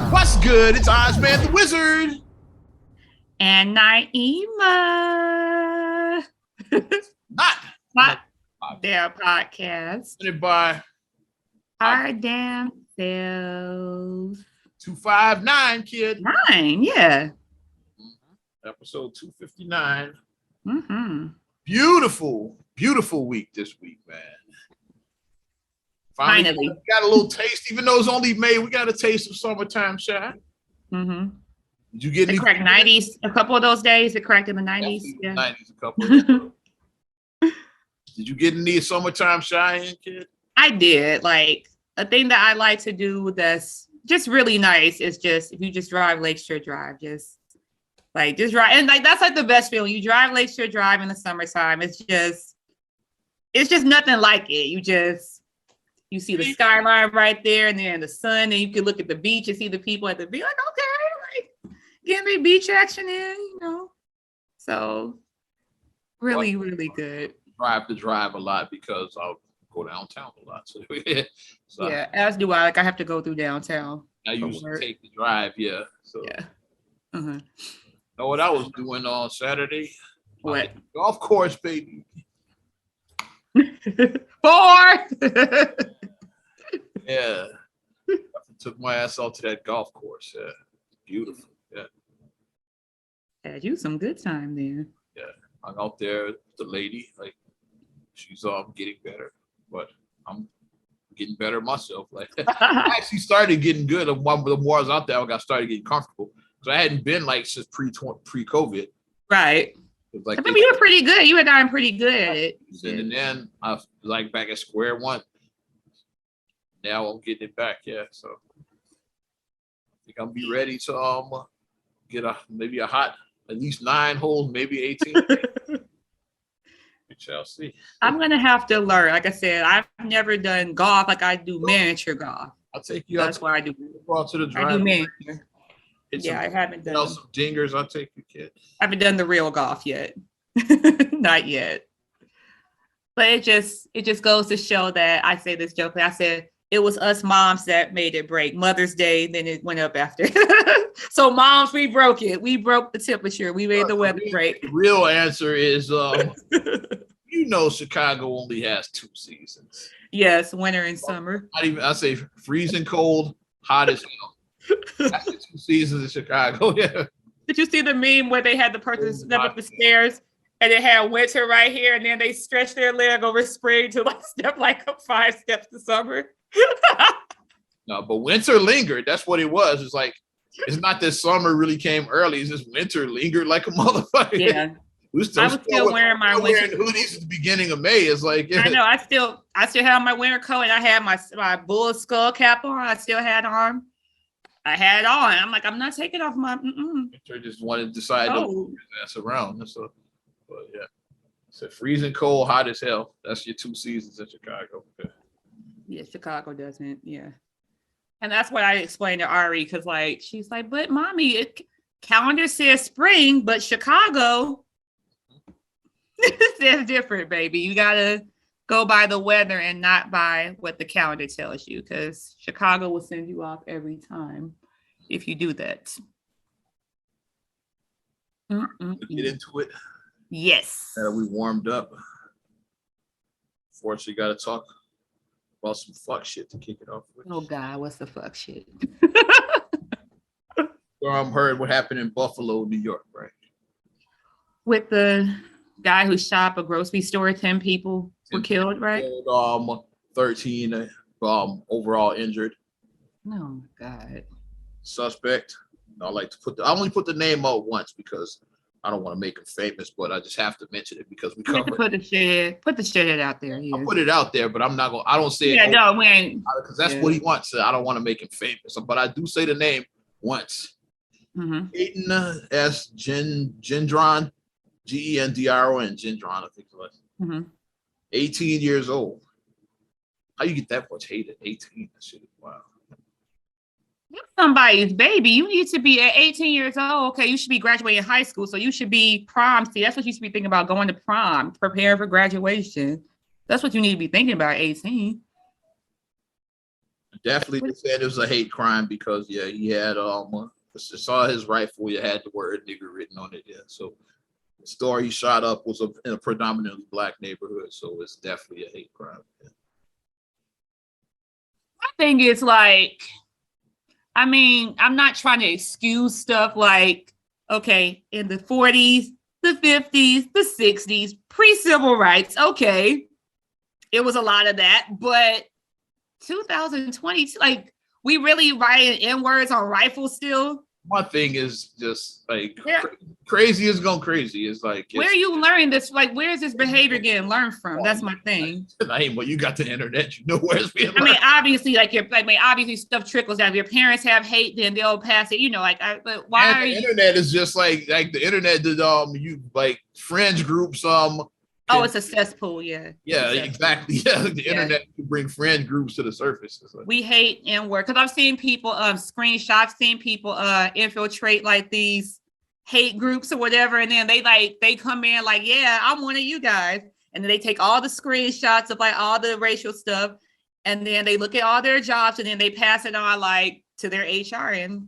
What's good? It's Ozman the Wizard. And Naima. Not their podcast. presented by Our damn selves. 259, kid. Mine, yeah. Episode 259. Mm-hmm. Beautiful week this week, man. Finally. Got a little taste, even though it's only May, we got a taste of summertime shine. Mm-hmm. Did you get any? It cracked 90s, a couple of those days. It cracked in the 90s. Yeah. 90s, a couple of those. Did you get any summertime shine, kid? I did. Like, a thing that I like to do that's just really nice is just, if you just drive Lakeshore Drive, just drive. And like, that's like the best feeling. You drive Lakeshore Drive in the summertime. It's just nothing like it. You see the skyline right there, and then in the sun, and you can look at the beach and see the people at the beach. Like, okay, like getting the beach action in, So really, really good. Drive a lot because I'll go downtown a lot. So yeah, as do I. Like, I have to go through downtown. I usually take the drive, yeah. So yeah. Uh-huh. Know what I was doing on Saturday? What? Golf course, baby. 4. Yeah. Took my ass out to that golf course. Yeah. Beautiful. Yeah. Had you some good time there. Yeah. I'm out there with the lady. Like, she's getting better. But I'm getting better myself. Like, I actually started getting good. The more I was out there, I got started getting comfortable. Because I hadn't been like since pre-COVID. Right. Like, I mean, you were pretty good. You had gotten pretty good at it. And then I was like back at square one. Now I'm getting it back, yeah. So I think I'll be ready to get maybe a hot at least 9 holes, maybe 18. We shall see. I'm gonna have to learn. Like I said, I've never done golf. Like, I do miniature golf. I'll take you. That's what I do. To the drive. I do miniature. Yeah, I haven't done some dingers. I'll take you, kid. I haven't done the real golf yet. Not yet. But it just goes to show that, I say this jokingly, I said it was us moms that made it break. Mother's Day, then it went up after. So moms, we broke it. We broke the temperature. We made the weather break. The real answer is Chicago only has 2 seasons. Yes, winter and summer. I say freezing cold, hot as hell. That's the 2 seasons in Chicago. Yeah. Did you see the meme where they had the person step up the stairs and they had winter right here, and then they stretched their leg over spring to step up 5 steps to summer? No, but winter lingered. That's what it was. It's like, it's not that summer really came early. It's just winter lingered like a motherfucker. Yeah. I was still wearing my winter hoodies at the beginning of May. It's like, yeah. I know. I still have my winter coat, and I had my bull skull cap on. I still had on. I had it on. I'm like, I'm not taking off my. Winter just wanted to decide to mess around. So, but yeah, it's a freezing cold, hot as hell. That's your 2 seasons in Chicago. Yeah, Chicago doesn't. Yeah, and that's what I explained to Ari, because she's like, but mommy, calendar says spring, but Chicago says different, baby. You gotta go by the weather and not by what the calendar tells you, because Chicago will send you off every time if you do that. Get into it. Yes. We warmed up. Fortunately, got to talk about some fuck shit to kick it off with. Oh God, what's the fuck shit? Heard what happened in Buffalo, New York, right? With the guy who shot up a grocery store, 10 people were killed, right? 13 overall injured. Oh my God. Suspect. I like to I only put the name out once because I don't want to make him famous, but I just have to mention it because we covered put the shit out there. I'll put it out there, but I'm not going. I don't say it. Yeah, no, when because that's what he wants. I don't want to make him famous, but I do say the name once. Peyton S. Gendron, Gendron, Gendron, I think it was. 18 years old. How you get that much hate at 18? That shit is wild. You're somebody's baby. You need to be at 18 years old. Okay, you should be graduating high school, so you should be prom. See, that's what you should be thinking about, going to prom, preparing for graduation. That's what you need to be thinking about at 18. Definitely said it was a hate crime because he had saw his rifle. It had the word nigger written on it. Yeah, so the store he shot up was in a predominantly black neighborhood, so it's definitely a hate crime. Yeah. My thing is like, I mean, I'm not trying to excuse stuff like, okay, in the 40s, the 50s, the 60s, pre-civil rights, okay, it was a lot of that, but 2020, like, we really writing N-words on rifles still? My thing is just like crazy is going crazy. It's like where are you learning this? Like, where is this behavior getting learned from? That's my thing. Well, you got the internet, you know where it's being learned. I mean, obviously, obviously stuff trickles down. If your parents have hate, then they'll pass it. You know, but why and are the you? Internet is just like the internet did. You like friends groups. Oh, it's a cesspool. Yeah. Yeah, exactly. Yeah, the internet can bring friend groups to the surface. Like, we hate N-word because I've seen people screenshots, seen people infiltrate like these hate groups or whatever, and then they come in like, yeah, I'm one of you guys, and then they take all the screenshots of like all the racial stuff, and then they look at all their jobs, and then they pass it on like to their HR, and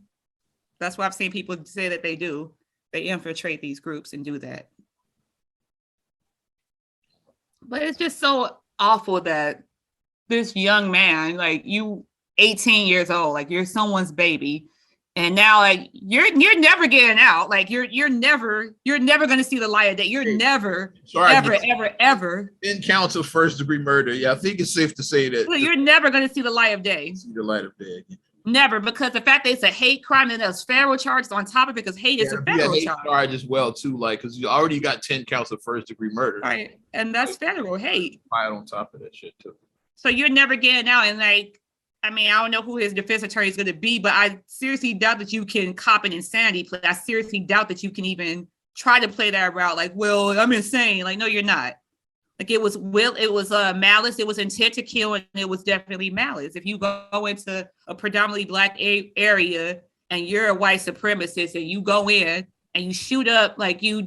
that's what I've seen people say that they do. They infiltrate these groups and do that. But it's just so awful that this young man, like you 18 years old, like you're someone's baby, and now like you're never getting out. Like you're never gonna see the light of day. You're never ever 10 counts of first-degree murder. Yeah, I think it's safe to say that you're never gonna see the light of day. See the light of day. Never, because the fact that it's a hate crime and there's federal charges on top of it, because hate is a federal charge as well too, like because you already got 10 counts of first-degree murder, right? And that's federal hate. Right on top of that shit too. So you're never getting out, and like, I mean, I don't know who his defense attorney is going to be, but I seriously doubt that you can cop an insanity play. I seriously doubt that you can even try to play that route. Like, well, I'm insane. Like, no, you're not. Like it was malice, it was intent to kill, and it was definitely malice. If you go into a predominantly black area and you're a white supremacist and you go in and you shoot up, like you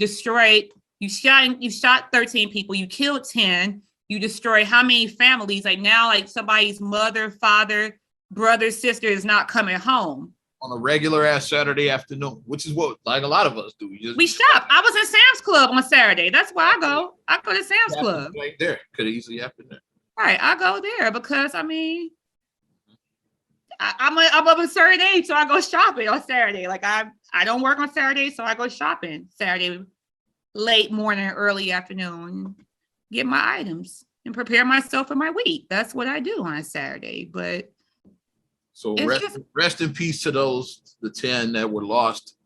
shot 13 people, you killed 10, you destroy how many families? Like now, like somebody's mother, father, brother, sister is not coming home on a regular ass Saturday afternoon, which is what like a lot of us do. We shop. I was in Sam's Club on Saturday. That's where I go. I go to Sam's Club. Right there. Could easily happen there. Right. I go there because I mean, I'm of a certain age, so I go shopping on Saturday. Like I don't work on Saturday, so I go shopping Saturday, late morning, early afternoon, get my items and prepare myself for my week. That's what I do on a Saturday. But so rest in peace to the 10 that were lost,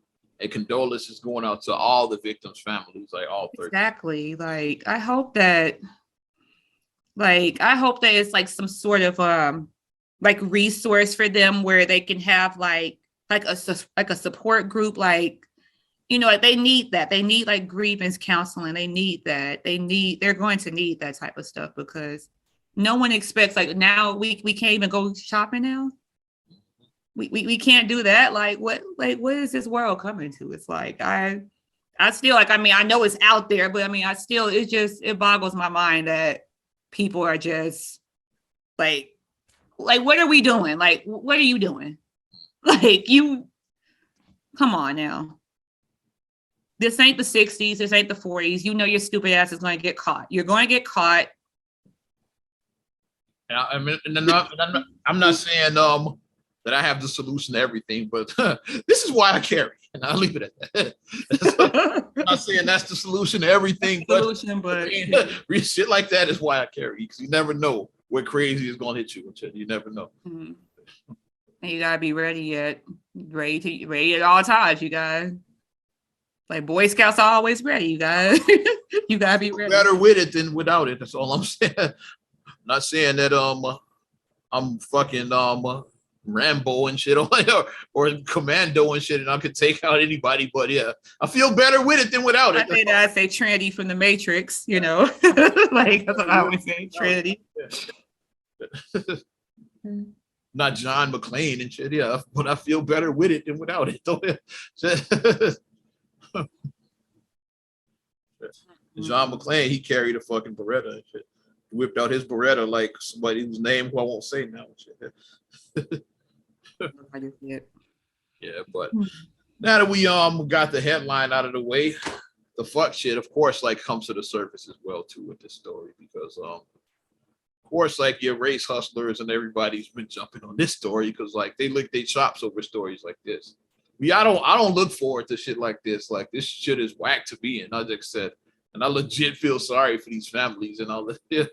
and condolences going out to all the victims' families, like all 30. Exactly. Like I hope that it's like some sort of like resource for them where they can have like a support group, like, you know, they need that. They need like grievance counseling. They need that. They're going to need that type of stuff because no one expects, like now we can't even go shopping now. We can't do that. Like what is this world coming to? It's like I still, like, I mean, I know it's out there, but I mean, it boggles my mind that people are just like, what are we doing? Like, what are you doing? Like, come on now. This ain't the 60s. This ain't the 40s. You know your stupid ass is going to get caught. You're going to get caught. I mean, I'm not saying that I have the solution to everything, but this is why I carry, and I'll leave it at that. I'm not saying that's the solution to everything, but shit like that is why I carry, because you never know what crazy is going to hit you. You never know. Mm-hmm. And you gotta be ready at all times, you guys. Like Boy Scouts are always ready, you guys. You gotta be ready. Better with it than without it. That's all I'm saying. I'm not saying that I'm fucking Rambo and shit or Commando and shit, and I could take out anybody. But yeah, I feel better with it than without it. I say Trinity from the Matrix, you know. Like that's what I always say, Trinity. Not John McClane and shit, yeah, but I feel better with it than without it. John McClane, he carried a fucking Beretta and shit. Whipped out his Beretta like somebody whose name who I won't say now. Yeah, but now that we got the headline out of the way, the fuck shit, of course, like comes to the surface as well too with this story because of course, like your race hustlers and everybody's been jumping on this story because like they lick their chops over stories like this. I don't look forward to shit like this. Like this shit is whack to me, and I just said, and I legit feel sorry for these families and all that.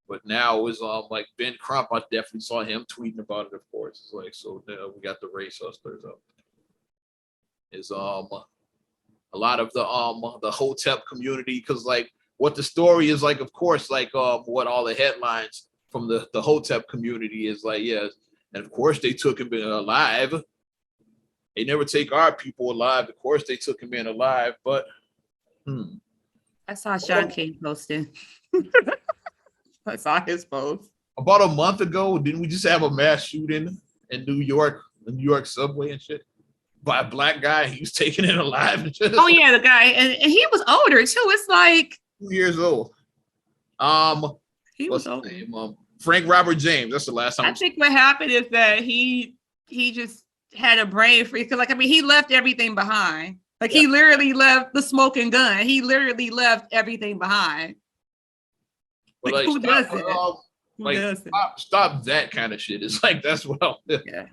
But now it's like Ben Crump. I definitely saw him tweeting about it. Of course, it's like so. Now we got the race hustlers up. Is a lot of the Hotep community because like what the story is like. Of course, like what all the headlines from the Hotep community is like. Yeah, and of course they took him in alive. They never take our people alive. Of course they took him in alive, but. I saw Sean King posting. I saw his post. About a month ago, didn't we just have a mass shooting in New York, the New York subway and shit? By a black guy, he was taken in alive and shit. Oh yeah, the guy, and he was older too. It's like 2 years old. He was older. Frank Robert James. That's the last time. I think what happened is that he just had a brain freeze because, like, I mean, he left everything behind. Like he literally left the smoking gun. He literally left everything behind. But like, who does it? Stop that kind of shit. It's like that's what I'm. Yeah.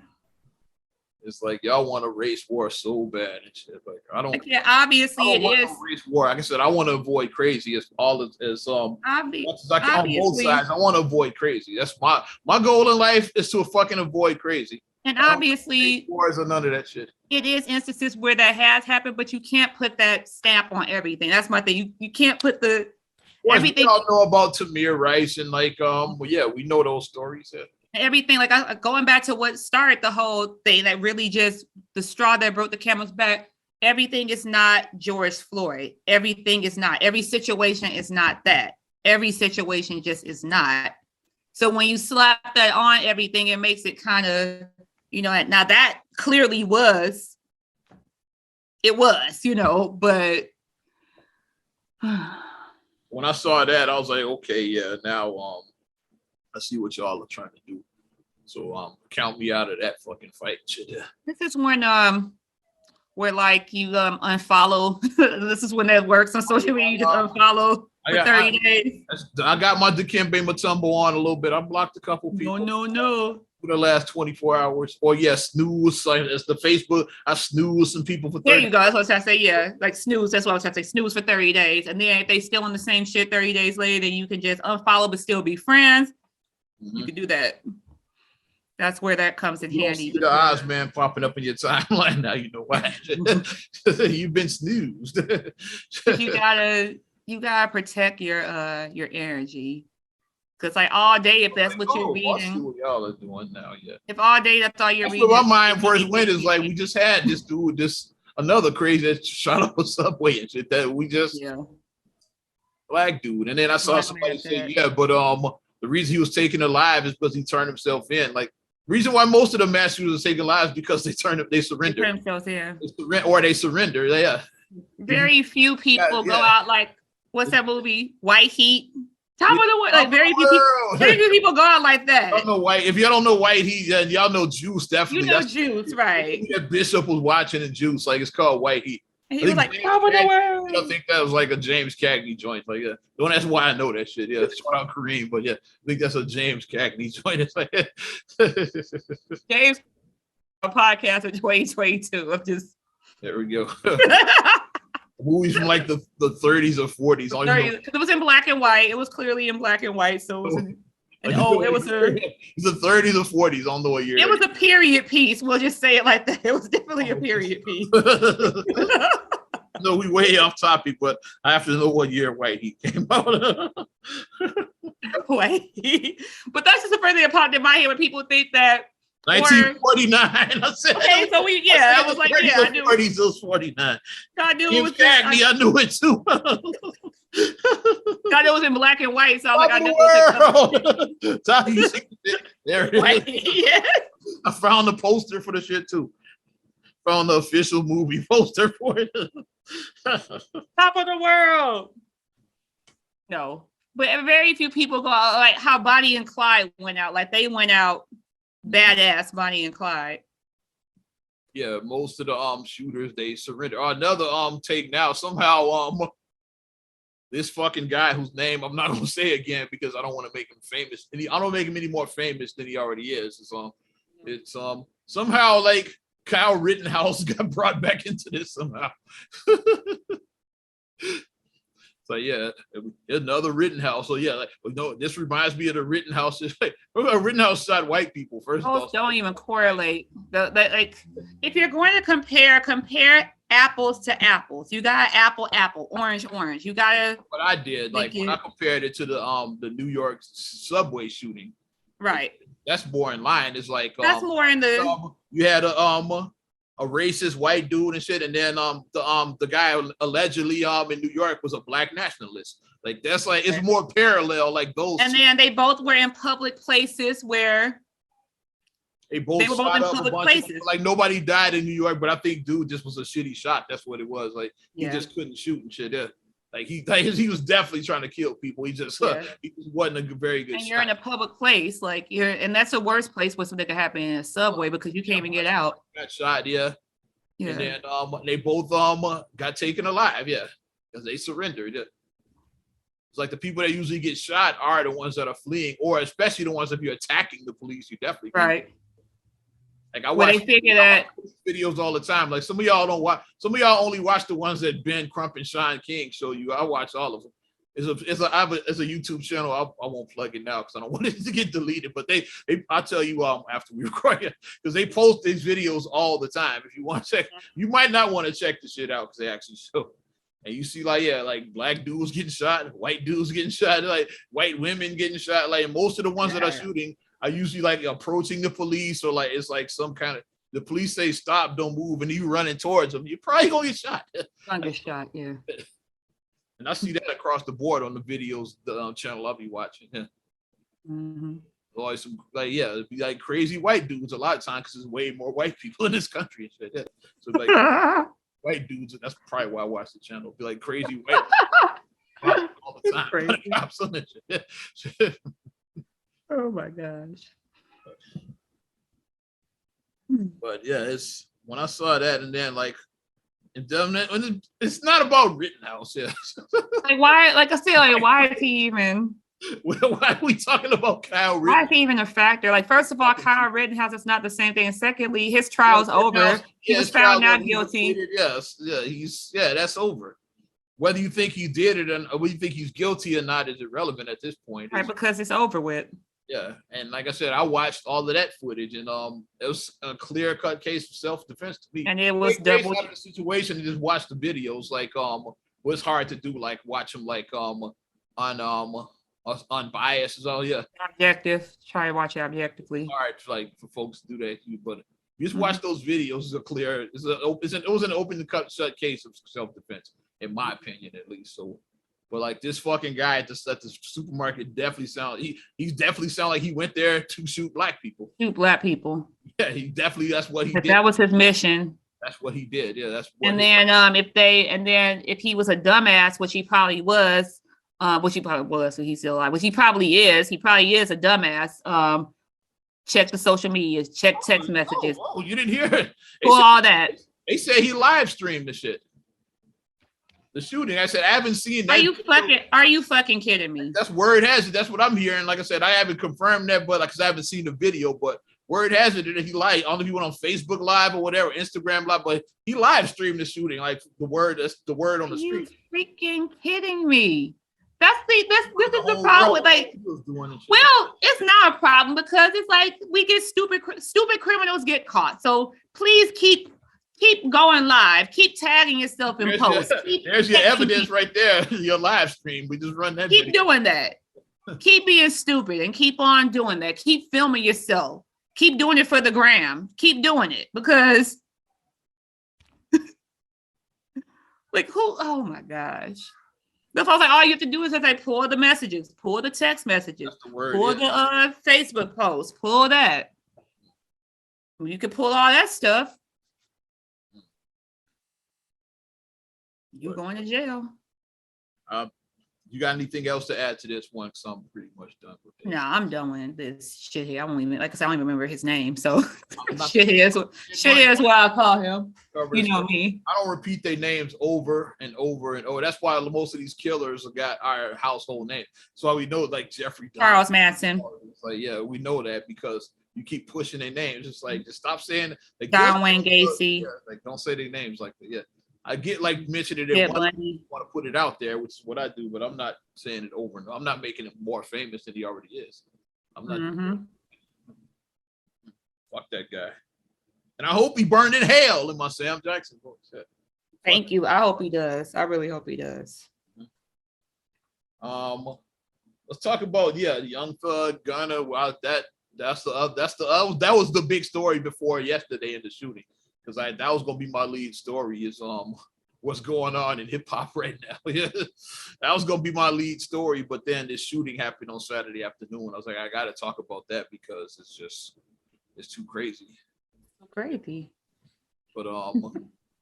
It's like y'all want a race war so bad and shit. Like I don't. Yeah, obviously it is race war. Like I said, I want to avoid crazy as all as on both sides. I want to avoid crazy. That's my goal in life is to fucking avoid crazy. And obviously, wars or none of that shit. It is instances where that has happened, but you can't put that stamp on everything. That's my thing. You can't put the everything. We all know about Tamir Rice and like yeah, we know those stories. Yeah. Everything like going back to what started the whole thing that really just the straw that broke the camel's back. Everything is not George Floyd. Everything is not. Every situation is not that. Every situation just is not. So when you slap that on everything, it makes it kind of, now that clearly was, but when I saw that, I was like, okay, yeah, now I see what y'all are trying to do. So count me out of that fucking fight. This is when where like you unfollow. This is when that works on social media. You just unfollow for 30 days. I got my Dikembe Mutombo on a little bit. I blocked a couple people. No. For the last 24 hours. Or snooze. Like it's the Facebook. I snooze some people for 30 There you go. That's what I was trying to say. Yeah. Like snooze. That's what I was trying to say. Snooze for 30 days. And then if they still on the same shit 30 days later, then you can just unfollow but still be friends. Mm-hmm. You can do that. That's where that comes in handy. See the Oz man popping up in your timeline now. You know why? You've been snoozed. you gotta protect your energy. Because like all day, if that's what you're reading. I see what y'all are doing now, yeah. If all day that's all you're reading. My mind first went is like we just had this dude, another crazy that shot up a subway and shit that we just black dude. And then I saw somebody say, but the reason he was taken alive is because he turned himself in. Like reason why most of the mass shooters are taken alive is because they surrender. They surrender. Yeah. Very few people go out like what's that movie? White Heat. Top of the world. Like very few people go out like that. I don't know White. If y'all don't know White Heat, y'all know Juice definitely. You know Juice, right? That Bishop was watching in Juice. Like it's called White Heat. And he was like, top of the world. I think that was like a James Cagney joint. Like, yeah. Well, that's why I know that shit. Yeah, shout out Kareem. But yeah, I think that's a James Cagney joint. It's like James a podcast of 2022. I'm just there we go. Movies from like the 30s or 40s. Because it was in black and white. It was clearly in black and white. So it was it was the 30s or 40s. I don't know what year. It was a period piece. We'll just say it like that. It was definitely a period piece. No, we way off topic, but I have to know what year White Heat came out. White Heat. But that's just the first thing that popped in my head when people think that 1949. I said, okay, so I was like, yeah, I knew 40s till 49. I knew it was Cagney, I knew it too. I knew it was in black and white, so I was like, I knew it was there it is. Yeah. I found the poster for the shit too. Found the official movie poster for it. Top of the world. No. But very few people go out, like how Bonnie and Clyde went out. Like they went out badass, Bonnie and Clyde. Yeah, most of the shooters, they surrender. Another take now, somehow this fucking guy whose name I'm not gonna say again because I don't want to make him famous. And I don't make him any more famous than he already is. It's somehow like Kyle Rittenhouse got brought back into this somehow. So yeah, another Rittenhouse. So yeah, like, this reminds me of the Rittenhouse. Like, Rittenhouse shot white people first. Those don't even correlate. Like, if you're going to compare apples to apples. You got apple, orange. You gotta. What I did, like when I compared it to the New York subway shooting, right? That's more in line. It's like that's more in the. You had a racist white dude and shit, and then the guy allegedly in New York was a black nationalist. Like that's like it's more parallel, like those. And then they both were in public places where they were both in public places. Like nobody died in New York, but I think dude just was a shitty shot. That's what it was. Like he just couldn't shoot and shit. Yeah. Like he was definitely trying to kill people. He just he wasn't a very good. And you're in a public place, like and that's the worst place where something could happen in a subway because you can't even get out. Got shot, yeah. And then they both got taken alive, because they surrendered. Yeah. It's like the people that usually get shot are the ones that are fleeing, or especially the ones that you're attacking the police. You definitely right. Like I watch videos all the time. Like some of y'all don't watch. Some of y'all only watch the ones that Ben Crump and Sean King show you. I watch all of them. It's a YouTube channel. I won't plug it now because I don't want it to get deleted. But I'll tell you after we record it because they post these videos all the time. If you want to check, you might not want to check the shit out because they actually show. And you see like black dudes getting shot, white dudes getting shot, like white women getting shot. Like most of the ones that are shooting are usually like approaching the police or like it's like some kind of the police say stop, don't move, and you running towards them. You're probably gonna get shot. Gonna get shot, yeah. And I see that across the board on the videos, the channel I'll be watching. Yeah. Mm-hmm. Always some it'd be like crazy white dudes a lot of times because there's way more white people in this country and shit. Yeah. So like white dudes, that's probably why I watch the channel. It'd be like crazy white all the time. Crazy. Oh my gosh. But yeah, it's when I saw that and then like it's not about Rittenhouse, yeah. Like why? Like I said, like why is he even? Why are we talking about Kyle Rittenhouse? Why is he even a factor? Like first of all, Kyle Rittenhouse is not the same thing. And secondly, his trial's over. He was found not guilty. Yes, that's over. Whether you think he did it or whether you think he's guilty or not is irrelevant at this point. Right, because it's over with. Yeah, and like I said, I watched all of that footage, and it was a clear-cut case of self-defense to me. And it was double out of the situation to just watch the videos. Like was hard to do. Like watch them like unbiased as all. Yeah, objective. Try to watch it objectively. Hard like for folks to do that, but you just watch those videos. It's a clear. It was an open shut case of self-defense, in my opinion, at least. So. But like this fucking guy at the supermarket definitely he definitely sound like he went there to shoot black people. Shoot black people. Yeah, that's what he did. That was his mission. That's what he did. Yeah, that's what and then if he was a dumbass, which he probably was, so he's still alive, which he probably is a dumbass. Check the social media, check text messages. Oh, you didn't hear it. All that. They say he live streamed the shit. The shooting. I said I haven't seen that. Are you fucking kidding me? That's word has it. That's what I'm hearing. Like I said, I haven't confirmed that, but because I haven't seen the video, but word has it that he live. I don't know if he went on Facebook Live or whatever, Instagram Live, but he live streamed the shooting. Like that's the word on the street. You freaking kidding me? This is the problem with like. Well, it's not a problem because it's like we get stupid criminals get caught. So please keep going live. Keep tagging yourself in posts. There's your evidence right there. Your live stream. We just run that. Keep doing that. Keep being stupid and keep on doing that. Keep filming yourself. Keep doing it for the gram. Keep doing it because, like, who? Oh my gosh. That's why I was like, all you have to do is just like pull the messages, pull the text messages, pull the Facebook posts, pull that. You can pull all that stuff. You're going to jail. You got anything else to add to this one? Cause I'm pretty much done with it. No, I'm done with this shit here. I won't even, like I said, I don't even remember his name. So shit is what I call him. You know me. I don't repeat their names over and over and over. That's why most of these killers have got our household name. So we know, like Jeffrey Dahmer, Charles Manson. It's like, yeah, we know that because you keep pushing their names. It's like, just stop saying like John Wayne Gacy. Yeah, like don't say their names like that. Yeah. I get like mentioning it want to put it out there, which is what I do, but I'm not saying it over and over. I'm not making it more famous than he already is. I'm not. Fuck that guy. And I hope he burned in hell in my Sam Jackson books. Yeah. Thank you. I hope he does. I really hope he does. Let's talk about Young Thug, Gunna. Wow, that was the big story before yesterday in the shooting. Because that was gonna be my lead story is what's going on in hip hop right now. That was gonna be my lead story, but then this shooting happened on Saturday afternoon. I was like, I gotta talk about that because it's too crazy. Crazy. But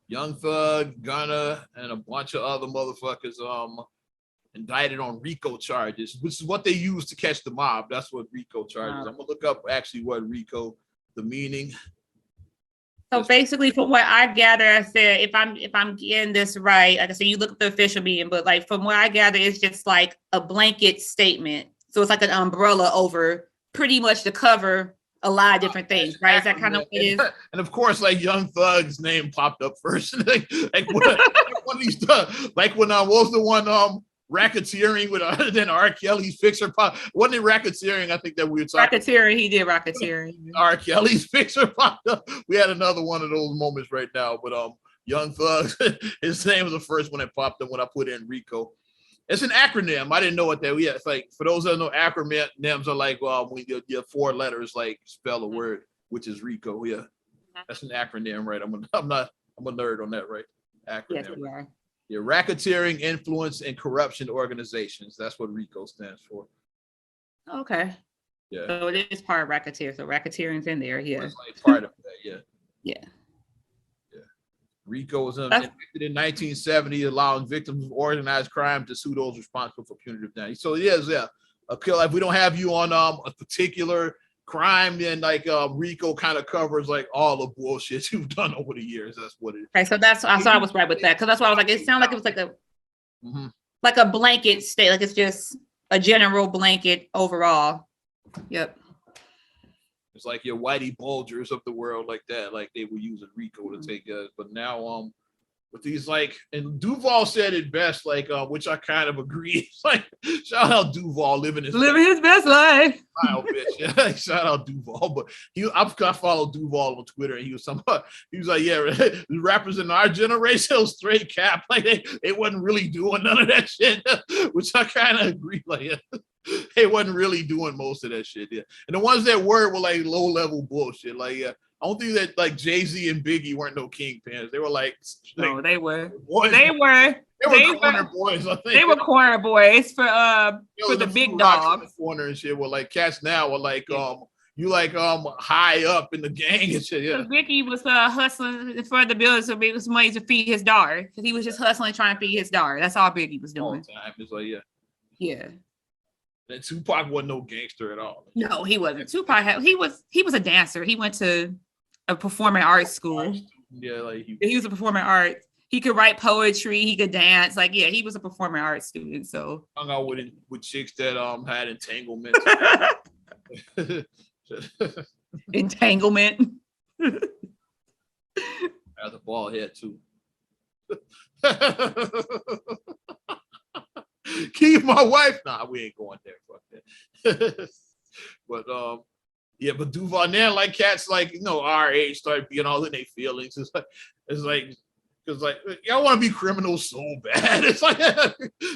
Young Thug, Gunna, and a bunch of other motherfuckers indicted on RICO charges, which is what they use to catch the mob. That's what RICO charges. I'm gonna look up actually what RICO, the meaning. So basically, from what I gather, I said if I'm getting this right, like I said, you look at the official meaning, but like from what I gather, it's just like a blanket statement. So it's like an umbrella over pretty much to cover a lot of different things, right? Is that kind of what it is? And of course, like Young Thug's name popped up first. like one of these stuff, like when what was the one racketeering with then R. Kelly's Fixer pop. Wasn't it racketeering? I think that we were talking. Racketeering, he did racketeering. R. Kelly's Fixer popped up. We had another one of those moments right now, but Young Thug, his name was the first one that popped up when I put in RICO. It's an acronym. I didn't know what that was. Yeah, it's like for those that know, acronyms are like when your 4 letters like spell a word, which is RICO. Yeah, that's an acronym, right? I'm a nerd on that, right? Acronym. Yes, you are. Yeah, racketeering, influence, and corruption organizations. That's what RICO stands for. Okay. Yeah. So it is part of racketeer. So racketeering's in there. Yeah. It's like part of that. Yeah. Yeah. RICO was enacted in 1970, allowing victims of organized crime to sue those responsible for punitive damage. So it is, a kill. If we don't have you on a particular crime, then like RICO kind of covers like all the bullshit you've done over the years. That's what it is. Okay, so I was right with that because that's why I was like, it sounded like it was like a blanket state, like it's just a general blanket overall. Yep. It's like your Whitey Bulgers of the world, like that, like they were using RICO to take us. But now, with these and Duval said it best, like which I kind of agree. It's like shout out Duval living his best life. Wow, bitch. Yeah, shout out Duval. But I followed Duval on Twitter, and he was like, yeah, the rappers in our generation was straight cap, like they wasn't really doing none of that shit, which I kind of agree. Like they wasn't really doing most of that shit. Yeah, and the ones that were like low level bullshit. Like I don't think that like Jay-Z and Biggie weren't no kingpins. They were no, they were. Boys. They were corner boys. I think they were corner boys for the big dogs. Corner and shit. Were like cats now were like you like high up in the gang and shit. Yeah. Biggie was hustling for the bills to make some money to feed his daughter because he was just hustling trying to feed his daughter. That's all Biggie was doing. All time. It's like yeah. And Tupac wasn't no gangster at all. No, he wasn't. Tupac he was a dancer. He went to a performing arts school. Yeah, like he was a performing arts. He could write poetry. He could dance. Like he was a performing arts student. So hung out with chicks that had entanglements. Entanglement. Has a bald head too. Keep my wife. Nah, we ain't going there. Fuck that. But but Duval now, like cats like our age start being all in their feelings. It's like because like y'all want to be criminals so bad. It's like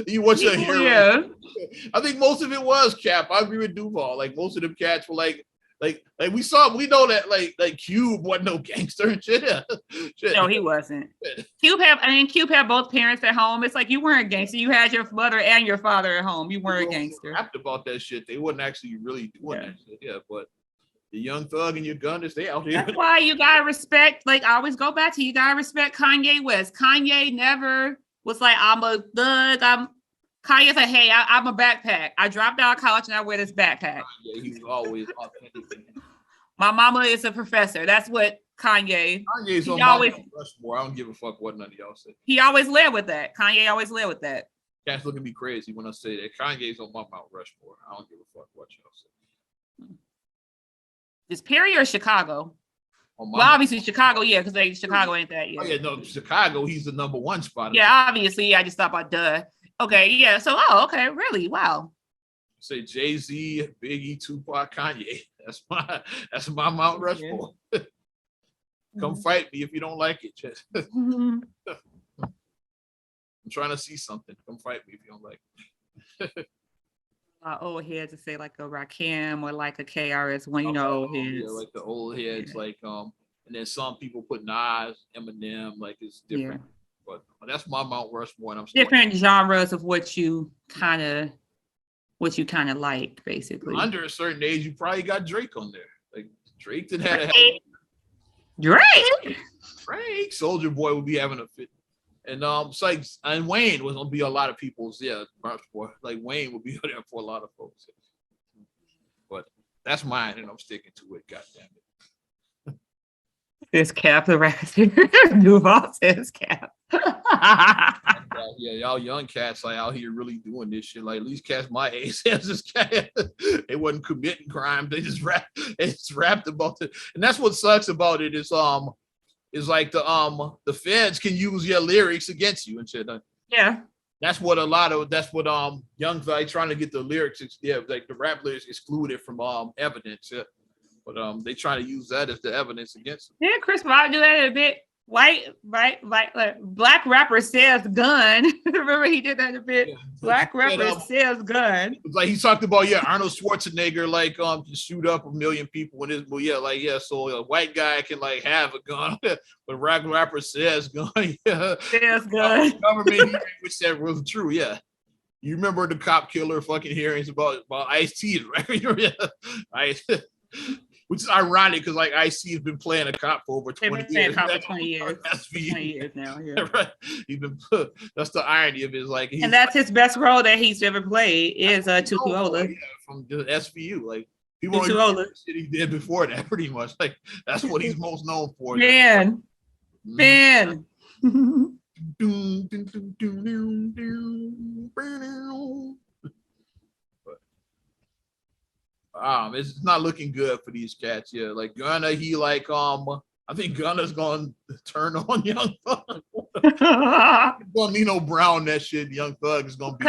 you want your hero. Yeah. I think most of it was cap. I agree with Duval. Like most of them cats were like we know that like Cube wasn't no gangster and shit. Shit. No, he wasn't. Cube had both parents at home. It's like you weren't a gangster. You had your mother and your father at home. You weren't a gangster. Rapped about that shit. They wasn't actually really doing that shit. Yeah, but the Young Thug and your Gunners, they out here. That's why you gotta respect. Like I always go back to you gotta respect Kanye West. Kanye never was like I'm a thug. Kanye said, "Hey, I'm a backpack. I dropped out of college and I wear this backpack." Yeah, he was always authentic. My mama is a professor. That's what Kanye. Kanye's on Mount Rushmore. I don't give a fuck what none of y'all say. He always led with that. Kanye always led with that. Cats look at me crazy when I say that. Kanye's on my Mount Rushmore. I don't give a fuck what y'all say. Is Perry or Chicago? Well, obviously Chicago, yeah, because Chicago ain't that yet. Oh, yeah, no, Chicago, he's the number one spot. Yeah, obviously. I just thought about duh. Okay, yeah. So, okay, really? Wow. Say Jay-Z, Biggie, Tupac, Kanye. That's my Mount Rushmore. Come fight me if you don't like it. I'm trying to see something. Come fight me if you don't like it. Old heads to say like a Rakim or like a KRS-One, you know, old heads. Yeah, like the old heads, like and then some people put Nas, Eminem, like it's different. Yeah. But that's my Mount Rushmore, and I'm different genres of what you kind of like, basically. Under a certain age, you probably got Drake on there. Like Drake didn't have Drake, Soldier Boy would be having a fit. And Sykes and Wayne was gonna be a lot of people's like Wayne would be there for a lot of folks. But that's mine, and I'm sticking to it. God damn it. This Cap the rapper. Duval says Cap. Yeah, y'all young cats like out here really doing this shit. Like at least cats my age has this cat. They wasn't committing crime. They just rapped about it. And that's what sucks about it is like the feds can use your lyrics against you and shit. Yeah. That's what young like trying to get the lyrics, like the rap lyrics excluded from evidence. Yeah. But they try to use that as the evidence against them. Yeah, Chris Rock do that a bit. Black rapper says gun. Remember he did that a bit. Yeah. Black rapper says gun. Like he talked about Arnold Schwarzenegger like to shoot up 1 million people in his so a white guy can like have a gun, but rapper says gun. Yeah. Says gun. Government which that was true. Yeah. You remember the cop killer fucking hearings about Ice-T, right? Yeah. Which is ironic because like Ice-T has been playing a cop for over 20 years. For 20 years. 20 years now. Yeah. Right. He's been. That's the irony of it. Like, and that's his best role that he's ever played is Tutuola. Yeah, from the SVU. Like people don't know shit he did before that. Pretty much. Like that's what he's most known for. Man. It's not looking good for these cats. Yeah, like Gunna, he like I think Gunna's gonna turn on Young Thug. Gonna Nino Brown that shit. Young Thug is gonna be.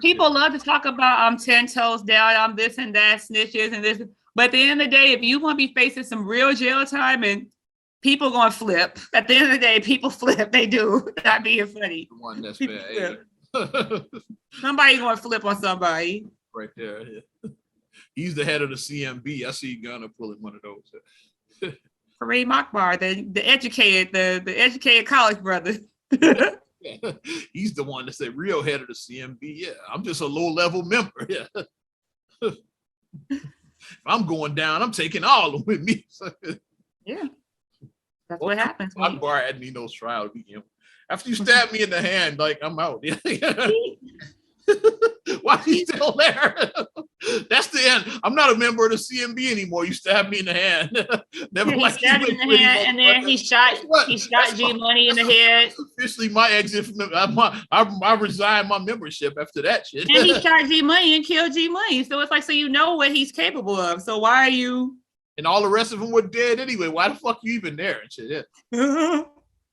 People love to talk about 10 toes down, I'm this and that, snitches and this. But at the end of the day, if you want to be facing some real jail time and people gonna flip, at the end of the day, people flip. They do. Not being funny. The one that's bad. Somebody gonna flip on somebody. Right there. Yeah. He's the head of the CMB. I see Gunna pulling one of those. Kareem Akbar, the educated college brother. Yeah. He's the one that's the real head of the CMB. Yeah, I'm just a low-level member. Yeah. If I'm going down, I'm taking all of them with me. Yeah. That's what happens. Akbar had Nino's trial to be him. After you stab me in the hand, like I'm out. Why are you still there? That's the end. I'm not a member of the CMB anymore. You stabbed me in the hand. Never he stabbed me in the hand, and then he shot G Money in the head. Officially, my exit from I resigned my membership after that shit. And he shot G Money and killed G Money. So it's like, so you know what he's capable of. So why are you? And all the rest of them were dead anyway. Why the fuck you even there and shit? Yeah.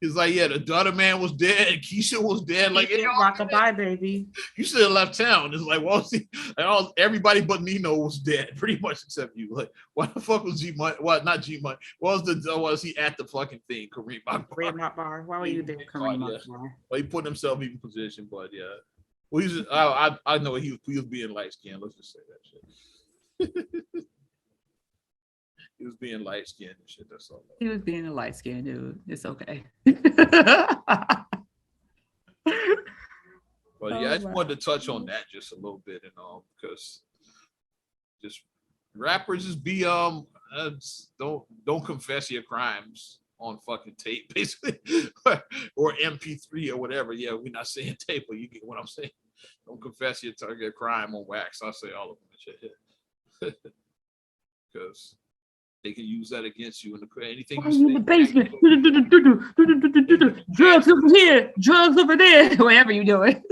It's like, the daughter man was dead, and Keisha was dead. Like, rock-a-bye, baby. You should have left town. It's like, well, see, everybody but Nino was dead, pretty much except you. Like, why the fuck was G Money? What, not G Money? Was he at the fucking thing? Kareem Akbar. Why were you there, Kareem Akbar? Well, he put himself in position, but yeah. Well, I know he was being light skinned. Let's just say that shit. He was being light skinned and shit. That's all. He was being a light skinned dude. It's okay. But yeah, I just wanted to touch on that just a little bit and because just rappers just be don't confess your crimes on fucking tape, basically, or MP3 or whatever. Yeah, we're not saying tape, but you get what I'm saying. Don't confess your target crime on wax. I say all of them. Because they can use that against you in anything you say. In the basement. Drugs over here, drugs over there. Whatever you doing.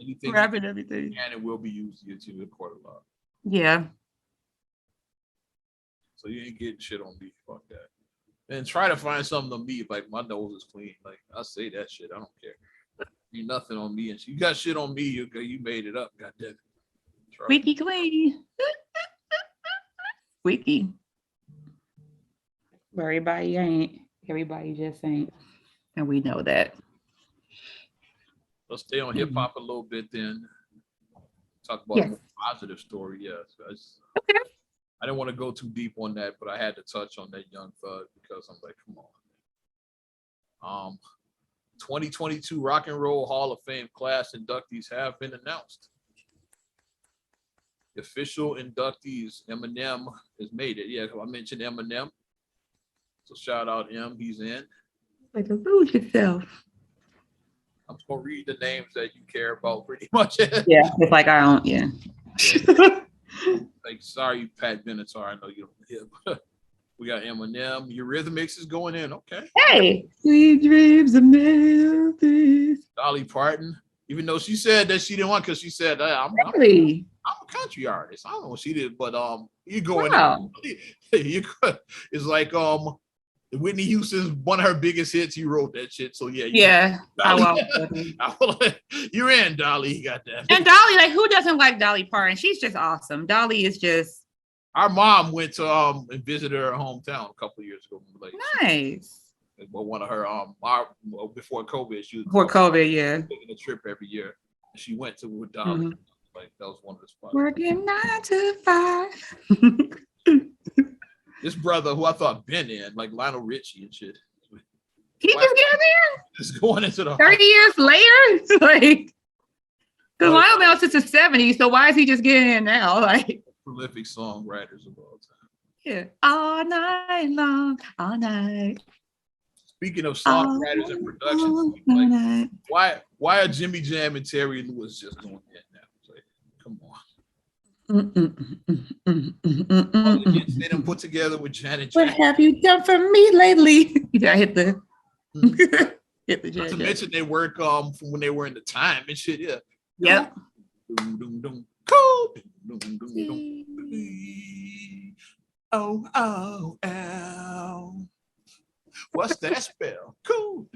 Anything grabbing everything. And it will be used against you in court of law. Yeah. So you ain't getting shit on me. Fuck that. And try to find something on me. Like, my nose is clean. Like, I say that shit. I don't care. Ain't nothing on me. And you got shit on me. You made it up. God damn it. Squeaky clean. Squeaky. Everybody ain't. Everybody just ain't. And we know that. Let's stay on hip hop a little bit then. Talk about a more positive story. Yes. Okay. I didn't want to go too deep on that, but I had to touch on that Young Thug because I'm like, come on. 2022 Rock and Roll Hall of Fame class inductees have been announced. The official inductees, Eminem has made it. Yeah, I mentioned Eminem. So shout out M, he's in. Like, lose yourself. I'm just gonna read the names that you care about pretty much. Yeah, it's like I don't, yeah. Like, sorry, Pat Benatar, I know you don't hear, but we got Eminem. Eurythmics is going in, okay. Hey, sweet dreams of Memphis. Dolly Parton, even though she said that she didn't want, because she said, I'm a country artist. I don't know what she did, but you going in. It's like Whitney Houston's one of her biggest hits. You wrote that shit, so yeah. You're in, Dolly. You got that. And Dolly, like, who doesn't like Dolly Parton? She's just awesome. Dolly is just. Our mom went to and visited her hometown a couple of years ago. Like, nice. Well, one of her before COVID, she was taking a trip every year. She went to with Dolly. Mm-hmm. Like, that was one of the spots. Working 9 to 5. This brother who I thought been in, like Lionel Richie and shit. He just get there? Just going into the 30 years later? Like, because Lionel been since the 70s, so why is he just getting in now? Like, prolific songwriters of all time. Yeah. All night long, all night. Speaking of songwriters and production, like, why are Jimmy Jam and Terry Lewis just doing that now? Like, come on. They done put together with Janet Jackson. What have you done for me lately? Yeah, hit the Not to mention they work from when they were in the time and shit. Yeah. Yep. Cool. Oh. What's that spell? Cool.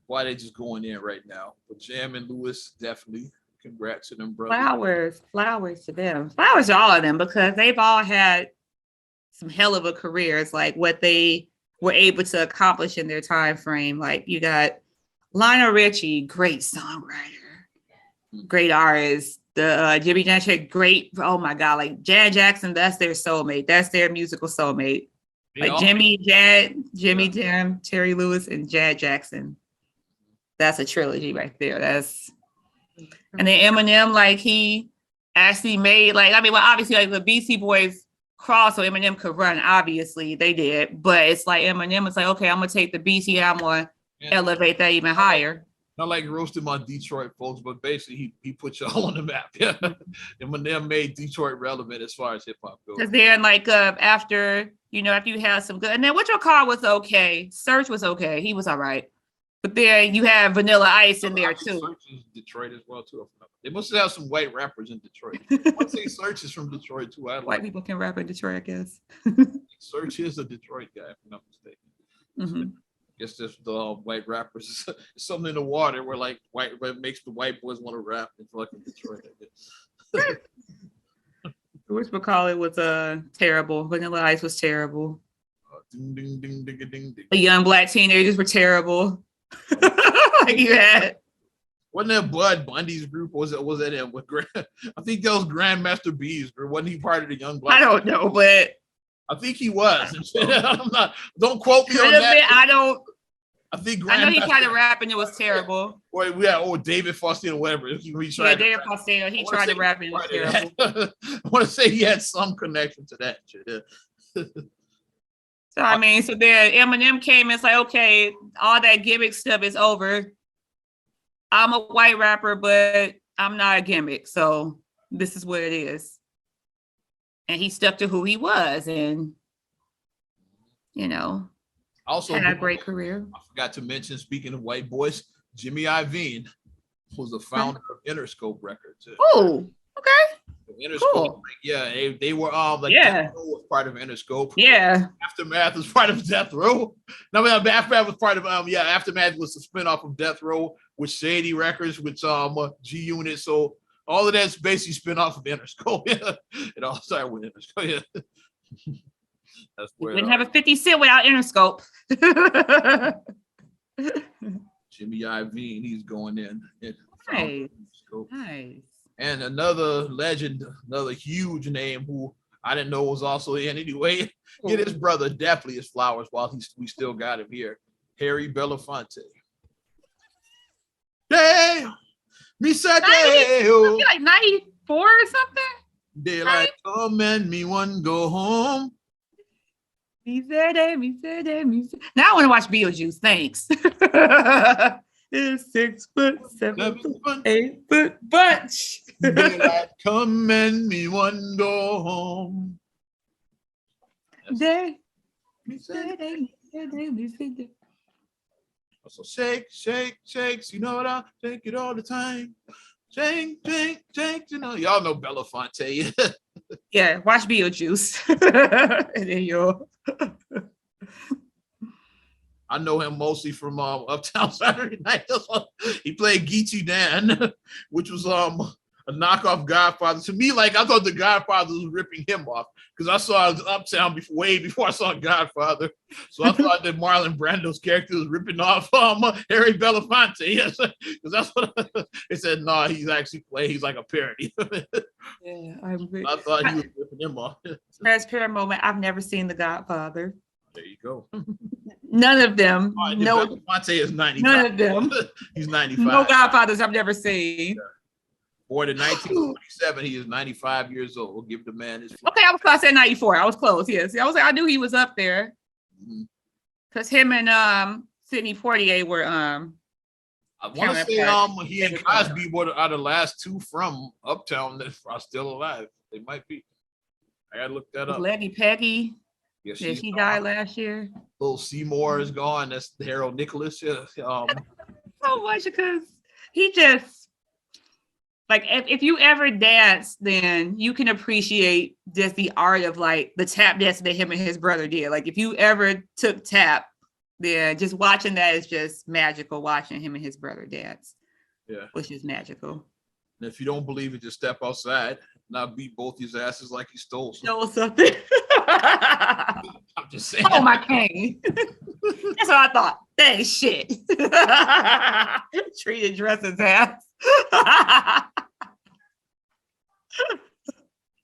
Why they just going in right now? But Jam and Lewis, definitely. Congrats to them, brothers. Flowers to them. Flowers to all of them, because they've all had some hell of a careers, like what they were able to accomplish in their time frame. Like, you got Lionel Richie, great songwriter, great artist. The Jimmy Jam, great. Oh my God, like Janet Jackson, that's their soulmate. That's their musical soulmate. Like Jimmy Jam, Terry Lewis, and Janet Jackson. That's a trilogy right there. And then Eminem, like, he actually made, like, I mean, well, obviously, like, the BC Boys crossed so Eminem could run. Obviously, they did. But it's like Eminem is like, okay, I'm going to take the BC, I'm going to elevate that even higher. Not like roasting my Detroit folks, but basically, he put y'all on the map. Yeah. Eminem made Detroit relevant as far as hip hop goes. Because then, like, after you had some good, and then What Your Car was okay. Search was okay. He was all right. But then you have Vanilla Ice in there too. Search is Detroit as well too. They must have some white rappers in Detroit. I would say Search is from Detroit too. White people can rap in Detroit, I guess. Search is a Detroit guy, if I'm not mistaken. Mm-hmm. I guess just the white rappers. Something in the water where like what makes the white boys want to rap in fucking Detroit. Whatchamacallit was terrible. Vanilla Ice was terrible. Ding, ding, ding, ding, ding, ding. The young black teenagers were terrible. Like you had. Wasn't that Bud Bundy's group? Or was that him? I think that was Grandmaster B's group. Wasn't he part of the young black? I don't know, but I think he was. I'm not. Don't quote me on that. I think I know he tried to rap and it was terrible. Or David Faustino, whatever. David Faustino. He tried to rap and it was terrible. I want to say he had some connection to that shit. So I mean, so then Eminem came and it's like, okay, all that gimmick stuff is over. I'm a white rapper, but I'm not a gimmick. So this is what it is. And he stuck to who he was, and also had a great career. I forgot to mention, speaking of white boys, Jimmy Iovine was the founder of Interscope Records. Oh, okay. Interscope, Cool. they were Death Row was part of Interscope. Yeah. Aftermath was part of Death Row. No, Aftermath was part of Aftermath was the spinoff of Death Row with Shady Records, with G Unit. So all of that's basically spinoff of Interscope. Yeah. It all started with Interscope. Yeah. That's where we wouldn't have a 50 Cent without Interscope. Jimmy Iovine, he's going in. Nice. And another legend, another huge name who I didn't know was also in anyway. Get his brother definitely his flowers while we still got him here. Harry Belafonte. Damn, me said like 94 or something. Daylight come and me one go home. Me said. Now I want to watch Beetlejuice. Thanks. It's 6 foot, 7 foot, 8 foot bunch. Daylight come and me one go home. Day. So shake, you know what? I take it all the time. Shake, y'all know Belafonte. Yeah, watch Beetlejuice. And then you'll. I know him mostly from Uptown Saturday Night. He played Geechee Dan, which was a knockoff Godfather. To me, I thought the Godfather was ripping him off because I saw Uptown way before I saw Godfather. So I thought that Marlon Brando's character was ripping off Harry Belafonte. Yes, because that's what they said. No, he's actually he's like a parody. Yeah, I thought he was ripping him off. Transparent moment. I've never seen The Godfather. There you go. None of them. Right, no, Belafonte is 95. None of them. He's 95. No Godfathers I've never seen. Yeah. Born in 1927, he is 95 years old. We'll give the man his flowers. Okay, I was close. I said 94. I was close. Yes, I knew he was up there because him and Sidney Poitier were. I want to say he and Cosby are the last two from Uptown that are still alive. They might be. I gotta look that up. Lenny Peggy. Yeah, she died last year. Little Seymour is gone. That's Harold Nicholas. Yeah. So much because he just if you ever dance, then you can appreciate just the art of the tap dancing that him and his brother did. If you ever took tap, then just watching that is just magical. Watching him and his brother dance, which is magical. And if you don't believe it, just step outside. Not beat both these asses like he stole something. I'm just saying. Oh, my cane. That's what I thought. That ain't shit. Treated dress his ass.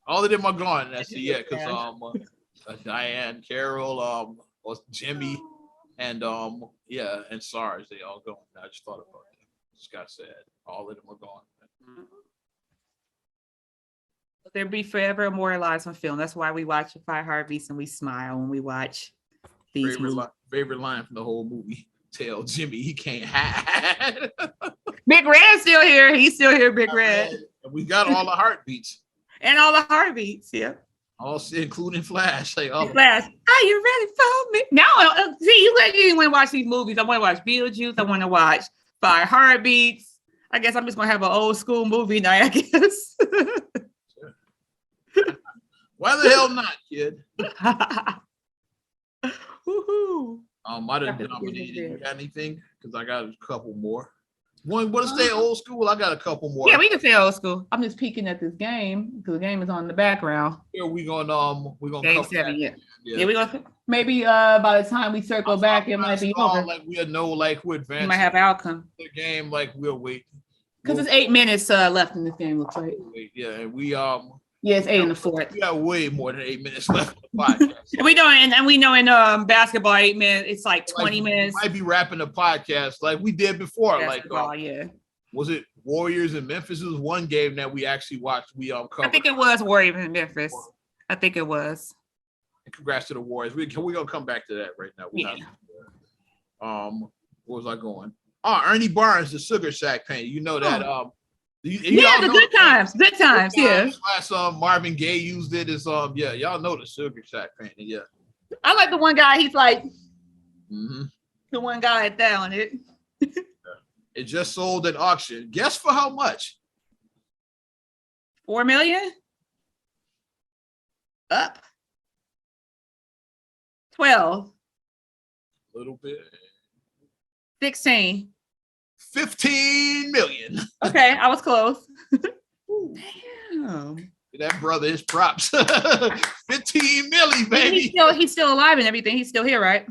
All of them are gone. That's because Diane, Carol, Jimmy, and and SARS, they all gone. I just thought about that. Just got sad. All of them are gone. They'll be forever immortalized on film. That's why we watch Five Heartbeats and we smile when we watch these movies. Favorite line from the whole movie: "Tell Jimmy he can't hide." Big Red's still here. He's still here, Big Red. And we got all the heartbeats. And all the heartbeats, yeah. Also including Flash. Flash, are you ready for me? Now, see, you want to watch these movies. I want to watch Beetlejuice. I want to watch Five Heartbeats. I guess I'm just going to have an old school movie night, I guess. Why the hell not, kid? Woohoo! I didn't nominate. You got anything? Because I got a couple more. Want to stay old school? I got a couple more. Yeah, we can stay old school. I'm just peeking at this game because the game is on the background. Yeah, we're gonna game 7. Yeah, we're gonna maybe by the time we circle back, it might be over. We'll know we're advancing. We might have outcome. The game, we'll wait. Because it's 8 minutes left in this game. Looks like. Yeah, and we Yeah, it's 8 in the 4th. We got way more than 8 minutes left in the podcast. We know, and we know in basketball, 8 minutes, it's 20 minutes. We might be wrapping the podcast like we did before. Basketball, Was it Warriors in Memphis? It was one game that we actually watched. We covered. I think it was Warriors in Memphis. I think it was. congrats to the Warriors. We're gonna come back to that right now. Where was I going? Oh, Ernie Barnes, the Sugar Shack painter. You know that. The good times. Good times. Yeah. Last Marvin Gaye used it as y'all know the Sugar Shack painting. Yeah. I like the one guy. He's like the one guy at that on it. It just sold at auction. Guess for how much? 4 million. Up. 12. A little bit. 16. 15 million. Okay, I was close. Damn. That brother is props. 15 million, baby. He's still alive and everything. He's still here, right?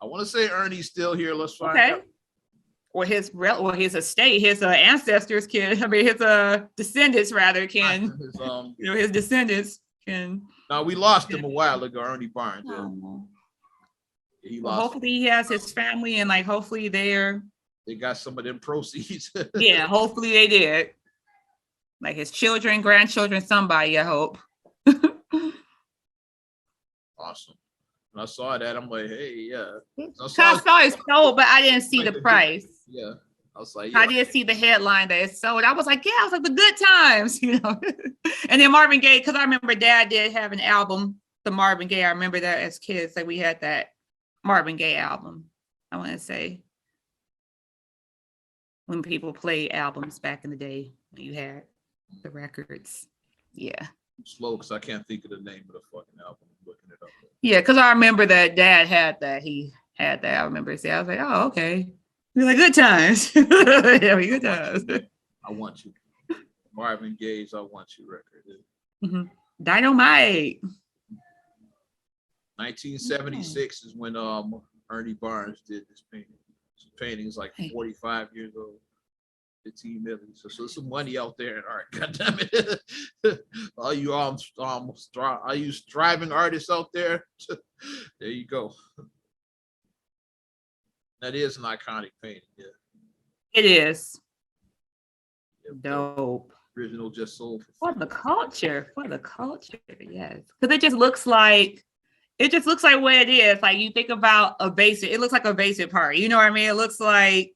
I want to say Ernie's still here. Let's find out. Or his estate, his ancestors can. I mean, his descendants rather can. His descendants can. No, we lost him a while ago. Ernie Barnes. He lost. Hopefully, he has his family and hopefully they got some of them proceeds. Yeah, hopefully they did. Like his children, grandchildren, somebody, I hope. Awesome. When I saw that, I'm like, hey, yeah. I saw it sold, but I didn't see the price. Yeah. I was like, I did see the headline that it's sold. I was like, the good times, And then Marvin Gaye, because I remember Dad did have an album, the Marvin Gaye. I remember that as kids, we had that Marvin Gaye album. I want to say when people played albums back in the day, you had the records. Yeah. Slow because I can't think of the name of the fucking album. I'm looking it up. Yeah, because I remember that Dad had that. He had that. I remember it. I was like, oh, okay. We're like, good times. Good times. I Want You. Marvin Gaye's I Want You record. Dynamite. 1976 is when Ernie Barnes did this painting. This painting is 45 years old. 15 million. So some money out there in art. God damn it. All you striving artists out there. There you go. That is an iconic painting, yeah. It is. Yeah, dope. Original just sold for the culture. Yes. Because it just looks like what it is. You think about it looks like a basic party. You know what I mean? It looks like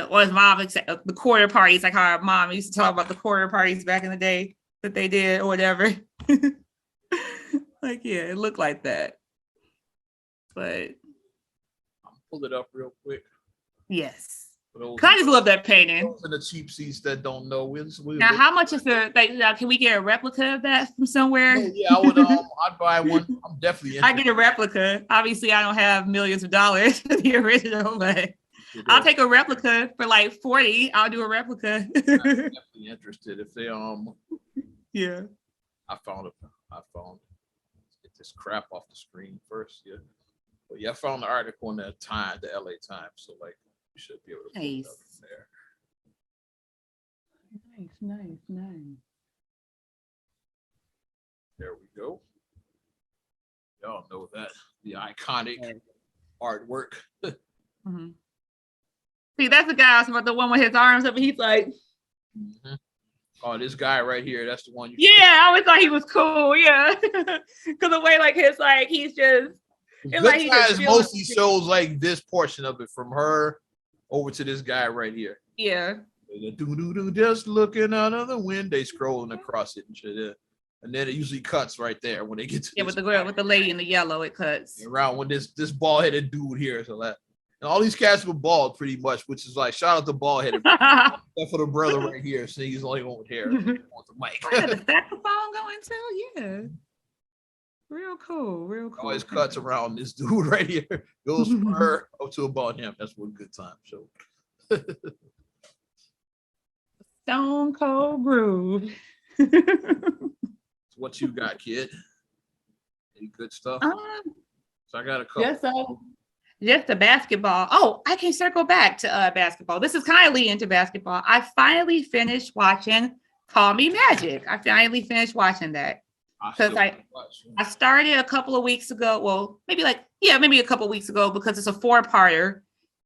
what his mom would say, the quarter parties, how our mom used to talk about the quarter parties back in the day that they did or whatever. It looked like that. But I'll pull it up real quick. Yes. I just love that painting. Those are the cheap seats that don't know. Now, how much is can we get a replica of that from somewhere? Yeah, I would. I'd buy one. I'm definitely interested. I get a replica. Obviously, I don't have millions of dollars for the original, but I'll take a replica for $40. I'll do a replica. I'm definitely interested. If they yeah. I found. Let's get this crap off the screen first. Yeah. But yeah, I found the article in the LA Times. So you should be able to pull it up there. Nice. There we go. Y'all know that the iconic artwork. See, that's the guy I was about, the one with his arms up, and he's like, oh, this guy right here, that's the one. I always thought he was cool. Yeah, because the way he's just. Good guys mostly shows this portion of it from her over to this guy right here. Yeah. Just looking out of the window, they scrolling across it and shit. Yeah. And then it usually cuts right there when they get to with the girl with the lady in the yellow, it cuts around when this bald headed dude here. So that and all these cats were bald pretty much, which is shout out to bald headed. Except for the brother right here, so he's the only one with hair on the mic. I got the saxophone going too. Yeah. Real cool. Always cuts around this dude right here. Goes from her up to about him. That's one good time show. Stone Cold Groove. What you got, kid? Any good stuff? So I got a couple. Just the basketball. Oh, I can circle back to basketball. This is kind of leading into basketball. I finally finished watching Call Me Magic. I finally finished watching that. Because I started a couple of weeks ago. Well, maybe a couple of weeks ago because it's a 4-parter.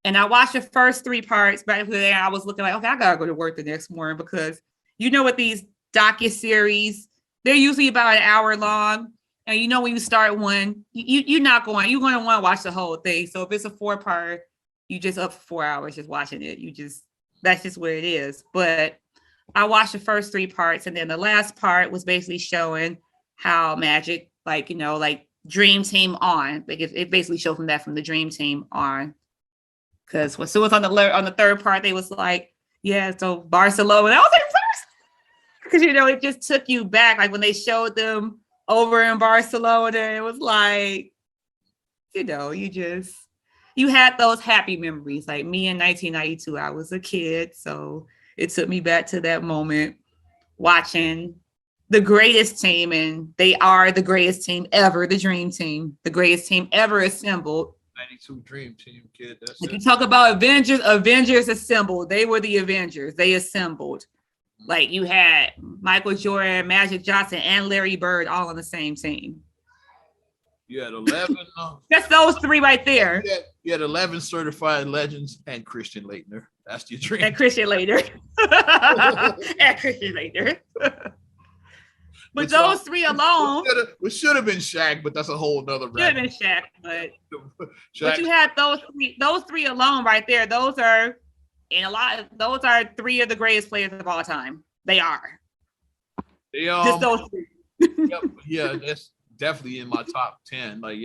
And I watched the first 3 parts. Back then I was looking okay, I gotta go to work the next morning because with these docuseries, they're usually about an hour long. And you know, when you start one, you're going to want to watch the whole thing. So if it's a 4-part, you just up for 4 hours just watching it. That's just what it is. But I watched the first 3 parts, and then the last part was basically showing how Magic, like, you know, like Dream Team on. Like it basically showed from the Dream Team on. Because when it was on the 3rd part, they was like, yeah, so Barcelona. I was like, because, you know, it just took you back. Like when they showed them over in Barcelona, it was like, you know, you had those happy memories. Like me in 1992, I was a kid. So it took me back to that moment watching the greatest team. And they are the greatest team ever, the Dream Team, the greatest team ever assembled. 92 Dream Team, kid. That's like it. You talk about Avengers assembled. They were the Avengers. They assembled. Like you had Michael Jordan, Magic Johnson, and Larry Bird all on the same team. You had 11. That's those 3 right there. You had 11 certified legends and Christian Laettner. That's your dream. And Christian Laettner. And Christian Laettner. But those 3 alone. It should have been Shaq, but that's a whole nother. Should have been Shaq, but you had those 3 alone right there. Those are 3 of the greatest players of all time. They are. Just those 3. Yep, yeah, that's definitely in my top 10. Like,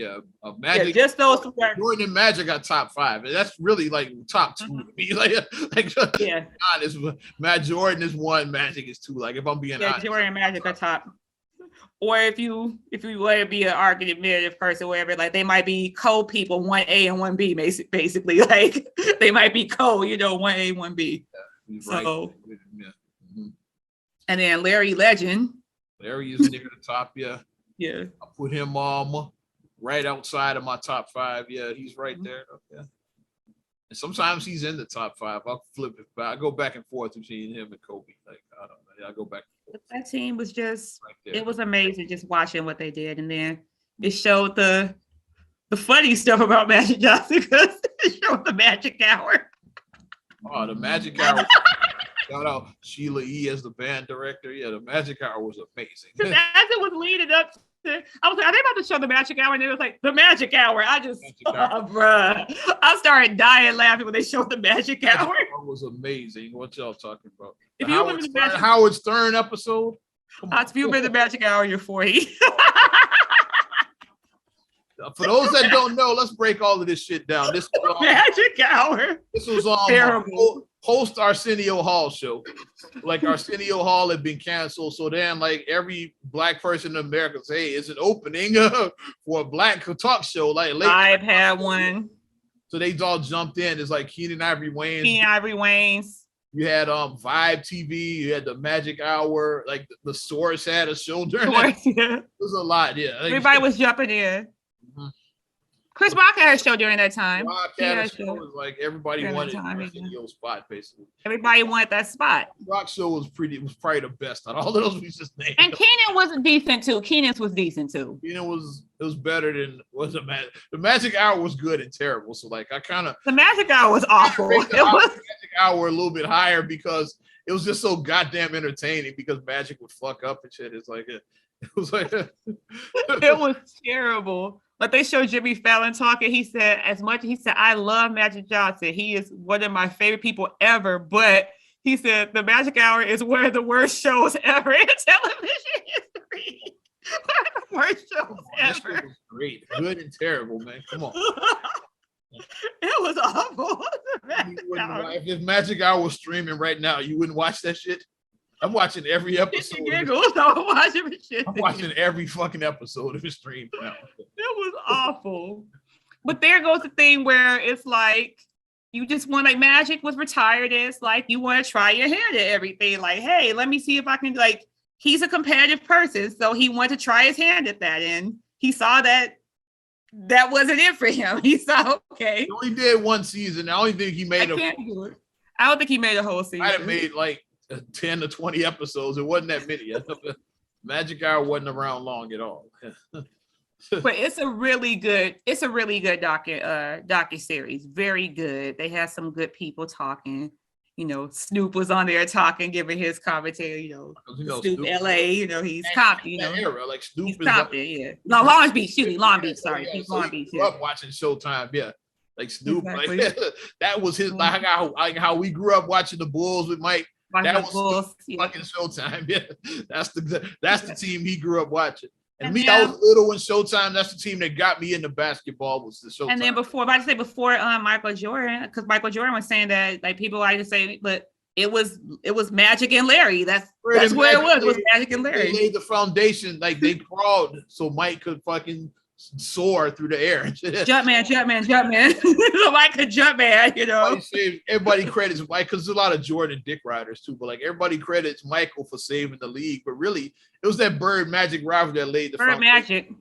Magic. Yeah, just those 3. Jordan and Magic got top 5. And that's really like top 2 to me. Like yeah. Honest, Jordan is 1, Magic is 2. Like if I'm being honest. Jordan and Magic are top. Or if you want to be an argumentative person, whatever, like they might be co-people, 1A and 1B, basically. Like they might be 1A, 1B. Yeah, so, right. Yeah. Mm-hmm. And then Larry Legend. Larry is near the top, yeah. Yeah. I put him right outside of my top 5. Yeah, he's right there. Okay. And sometimes he's in the top 5. I'll flip it back. I go back and forth between him and Kobe. Like I don't know. I go back and forth. That team was just it was amazing just watching what they did. And then it showed the funny stuff about Magic Johnson because it showed the Magic Hour. Oh, the Magic Hour. Shout out Sheila E. as the band director. Yeah, the Magic Hour was amazing. As it was leading up to, I was like, are they about to show the Magic Hour? And it was like, the Magic Hour. Bruh. I started dying laughing when they showed the Magic Hour. That was amazing. What y'all talking about? If you remember the Howard Stern episode? If you remember the Magic Hour, you're 40. For those that don't know, let's break all of this shit down. This was, Magic Hour. This was on post Arsenio Hall show. Like Arsenio Hall had been canceled, so then like every black person in America say, "Hey, it's an opening for a black talk show." Like I've had one. So they all jumped in. It's like Keenan Ivory Wayans. You had Vibe TV. You had the Magic Hour. Like the Source had a show during that. Yeah. It was a lot. Yeah, everybody was jumping in. Mm-hmm. Chris Rock had a show during that time. Rock had a show. It was like everybody wanted Arsenio spot, basically. Everybody wanted that spot. Rock show was probably the best out of all of those we just named. And Keenan was decent too. Keenan was better than the Magic Hour was good and terrible. So like the Magic Hour was awful. The Magic Hour a little bit higher because it was just so goddamn entertaining because Magic would fuck up and shit. It was like it was terrible. But they showed Jimmy Fallon talking. He said, I love Magic Johnson. He is one of my favorite people ever. But he said, the Magic Hour is one of the worst shows ever in television history. One of the worst shows ever. That was great. Good and terrible, man. Come on. It was awful. If Magic Hour was streaming right now, you wouldn't watch that shit? I'm watching every episode. I'm watching every fucking episode of his stream now. It was awful. But there goes the thing where it's like you just want, like, Magic was retired. It's like you want to try your hand at everything. Like, hey, let me see if I can, like, he's a competitive person. So he wanted to try his hand at that. And he saw that wasn't it for him. He saw, okay. He only did one season. I don't think he made I don't think he made a whole season. I have made like 10 to 20 episodes. It wasn't that many. Magic Hour wasn't around long at all. But it's a really good docu series. Very good. They have some good people talking. Snoop was on there talking, giving his commentary, Snoop LA, he's Compton, era, like Snoop he's is Compton, yeah. No, Long Beach, Long Beach, sorry. He's Long Beach. Grew up watching Showtime, yeah. Like Snoop, exactly. like that was his like how we grew up watching the Bulls with Mike. That was Bulls, fucking Showtime. Yeah. That's the team he grew up watching. And me, I was little when Showtime. That's the team that got me into basketball. Was the Showtime. And then before Michael Jordan, because Michael Jordan was saying that like people like to say, but it was Magic and Larry. That's where it was. It was Magic and Larry. They laid the foundation, like they crawled so Mike could fucking soar through the air. Jumpman. So Mike could jump, man. Everybody credits Mike because there's a lot of Jordan dick riders too, but like everybody credits Michael for saving the league. But really, it was that Bird Magic rivalry that laid the foundation. Magic.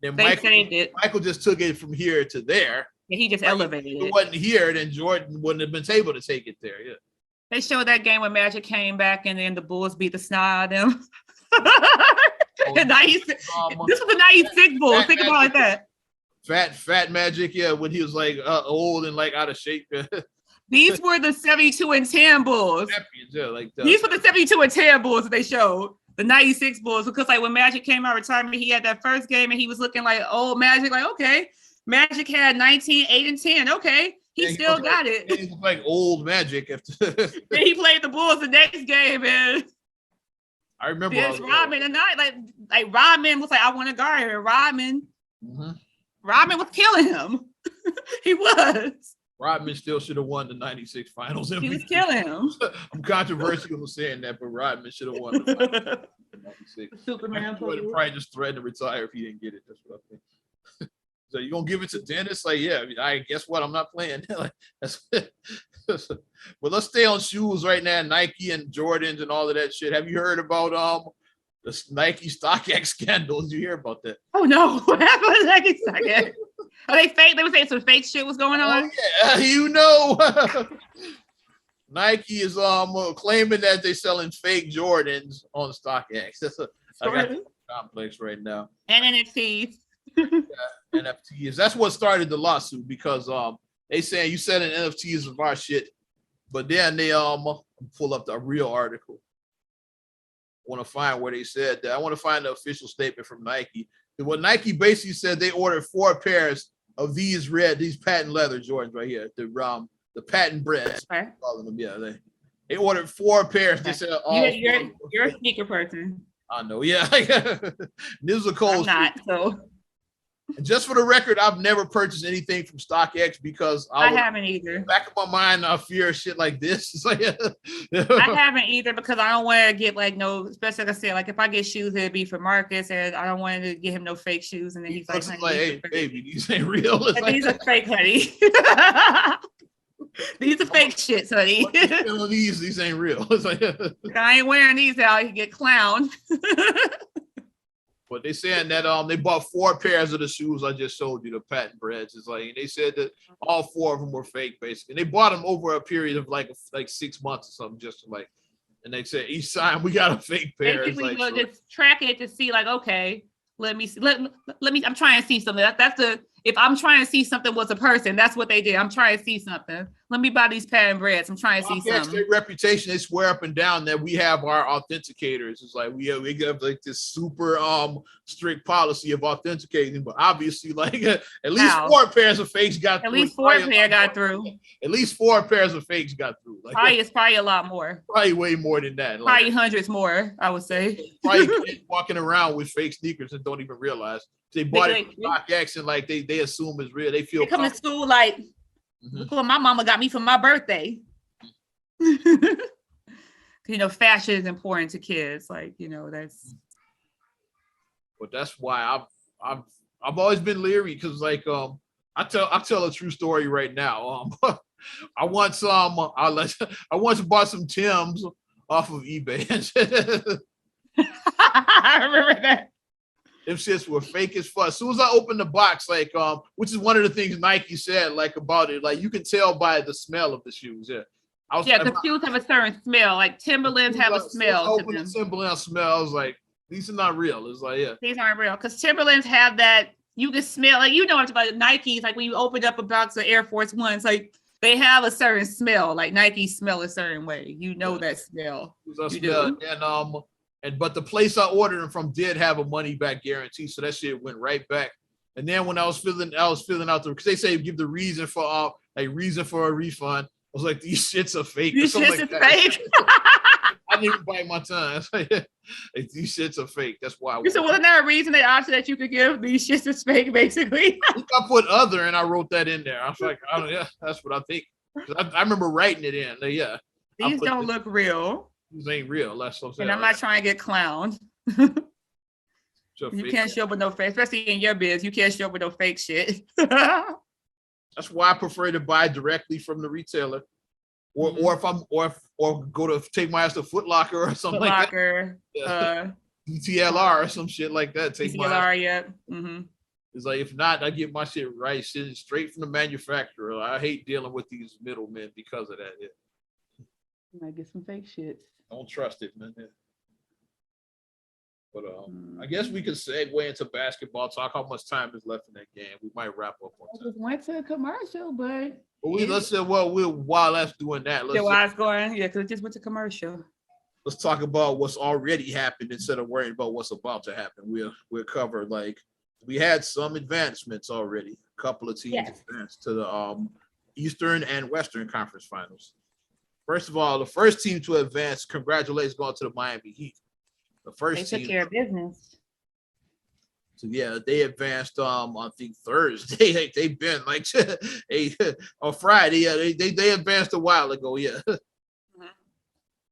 Then they saved it. Michael just took it from here to there. Yeah, he just elevated it. If it wasn't here, then Jordan wouldn't have been able to take it there. Yeah. They showed that game when Magic came back and then the Bulls beat the snot out of them. This was the 96 Bulls. Think about it like that. Fat Magic, yeah, when he was like old and like out of shape. These were the 72-10 Bulls. Yeah, like these were the 72-10 Bulls that they showed. The 96 Bulls, because like when Magic came out of retirement, he had that first game and he was looking like old Magic, like, okay. Magic had 19, 8, and 10. Okay. He still got it. He was like old Magic. Then he played the Bulls the next game, and I remember Rodman tonight. Like Rodman was like, I want to guard her. Rodman was killing him. He was. Rodman still should have won the 96 finals MVP. He was killing him. I'm controversial for saying that, but Rodman should have won the 96. Superman would probably just threatened to retire if he didn't get it. That's what I think. So you gonna give it to Dennis? Like, yeah, I guess what? I'm not playing. Like, that's well, let's stay on shoes right now. Nike and Jordans and all of that shit. Have you heard about the Nike StockX scandal? Did you hear about that? Oh no, what happened with Nike StockX? Are they fake? They were saying some fake shit was going on. Oh, yeah, Nike is claiming that they're selling fake Jordans on StockX. I got complex right now. And NFTs. NFTs. That's what started the lawsuit because they saying you selling NFTs of our shit, but then they pull up the real article. I want to find where they said that. I want to find the official statement from Nike. And what Nike basically said, they ordered 4 pairs of these patent leather Jordans right here, the patent breads. Okay. Calling them, yeah. They ordered 4 pairs. They said you're a sneaker person. I know, yeah. This is a cold. I'm not so. And just for the record, I've never purchased anything from StockX because I haven't either. Back of my mind, I fear shit like this. It's like, I haven't either because I don't want to get especially like I said, like if I get shoes, it'd be for Marcus, and I don't want to get him no fake shoes. And then he's like, hey, baby, these ain't real. These are fake, honey. These are fake shits, honey. These ain't real. It's like, I ain't wearing these out. You get clowned. But they saying that they bought 4 pairs of the shoes I just showed you, the patent breads. It's like they said that all 4 of them were fake, basically. And they bought them over a period of like 6 months or something, just like. And they said each time we got a fake pair. Basically, just track it to see, like, okay, let me see. Let me. I'm trying to see something. If I'm trying to see something was a person, that's what they did. I'm trying to see something. Let me buy these patent breads. I'm trying to see something. Their reputation, they swear up and down that we have our authenticators. It's like we have like this super strict policy of authenticating, but obviously, like at least 4 pairs of fakes got through. At least 4 pairs got through. At least 4 pairs of fakes got through. Like, it's probably a lot more. Probably way more than that. Probably hundreds more, I would say. Probably walking around with fake sneakers and don't even realize. They bought it from StockX and like they assume it's real. They feel they come to school like, well, my mama got me for my birthday. Fashion is important to kids. Like, that's. But that's why I've always been leery because like I tell a true story right now. I once bought some Timbs off of eBay. I remember that. Them shits were fake as fuck. As soon as I opened the box, like, which is one of the things Nike said, like, about it, like, you can tell by the smell of the shoes. Yeah, the shoes have a certain smell. Like Timberlands have a smell. Open the Timberland smell. I was like, these are not real. It's like, yeah, these aren't real because Timberlands have that. You can smell, like, I'm talking about Nikes. Like when you open up a box of Air Force Ones, like they have a certain smell. Like Nike smell a certain way. You know that smell. But the place I ordered them from did have a money back guarantee, so that shit went right back. And then when I was filling out because they say give the reason for a refund. I was like, these shits are fake. These shits are fake. I didn't even bite my tongue. These shits are fake. That's why. So wasn't there a reason they asked that you could give these shits is fake, basically? I put other and I wrote that in there. I was like, yeah, that's what I think. I remember writing it in. Yeah. These don't look real. These ain't real. That's what I'm saying. And I'm not trying to get clowned. You can't show up with no fake, especially in your biz. You can't show up with no fake shit. That's why I prefer to buy directly from the retailer, or if I'm or go to take my ass to Foot Locker or something like that. Yeah. DTLR or some shit like that. Take DTLR, yeah. It's like if not, I get my shit right, shit straight from the manufacturer. I hate dealing with these middlemen because of that. Yeah. You might get some fake shit. Don't trust it, man. Yeah. But I guess we could segue into basketball talk. How much time is left in that game? We might wrap up on time. I just went to a commercial, but let's say, while that's doing that, because it just went to commercial. Let's talk about what's already happened instead of worrying about what's about to happen. We'll cover we had some advancements already. A couple of teams advanced to the Eastern and Western Conference Finals. First of all, the first team to advance, congratulations, going to the Miami Heat. The first they took care of business. So yeah, they advanced I think Thursday. They've been on Friday. Yeah, they advanced a while ago. Yeah.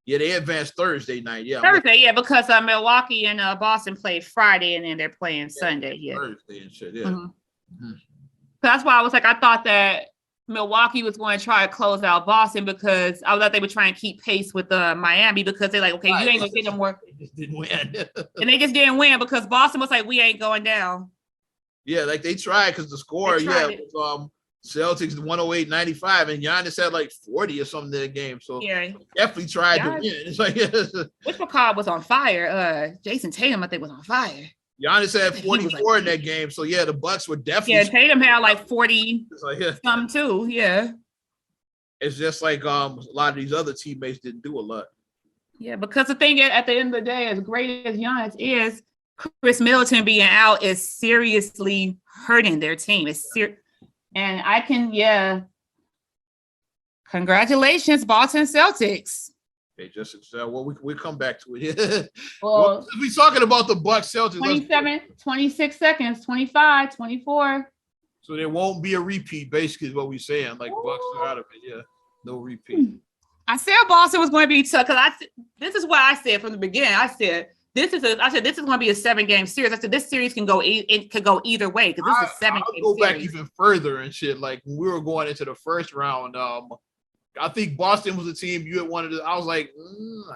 Yeah, they advanced Thursday night. Yeah. Thursday, because Milwaukee and Boston played Friday and then they're playing Sunday. Yeah. Thursday and shit. Yeah. That's why I was like, I thought that Milwaukee was going to try to close out Boston because I thought they were trying to keep pace with Miami because they're like, okay, you ain't gonna get them more. They just didn't win. And they just didn't win because Boston was like, we ain't going down. Yeah, like they tried because the score, was, Celtics 108-95, and Giannis had like 40 or something in the game. So definitely tried to win. It's like which McCall was on fire. Jason Tatum, I think, was on fire. Giannis had 44 in that game. So yeah, the Bucks were definitely. Yeah, Tatum had like 40 some too. Yeah. It's just like a lot of these other teammates didn't do a lot. Yeah, because the thing is, at the end of the day, as great as Giannis is, Chris Middleton being out is seriously hurting their team. And I can, congratulations, Boston Celtics. Okay, just we'll come back to it. Well, we're talking about the Bucks Celtics. 26 seconds, 25, 24. So there won't be a repeat, basically, is what we're saying. Like Bucks are out of it, yeah. No repeat. I said Boston was going to be tough because this is what I said from the beginning. I said this is going to be a 7-game series. I said this series can go either way because this is a 7-game series. I'll go back even further and shit. Like when we were going into the first round, I think Boston was a team you had wanted to. I was like,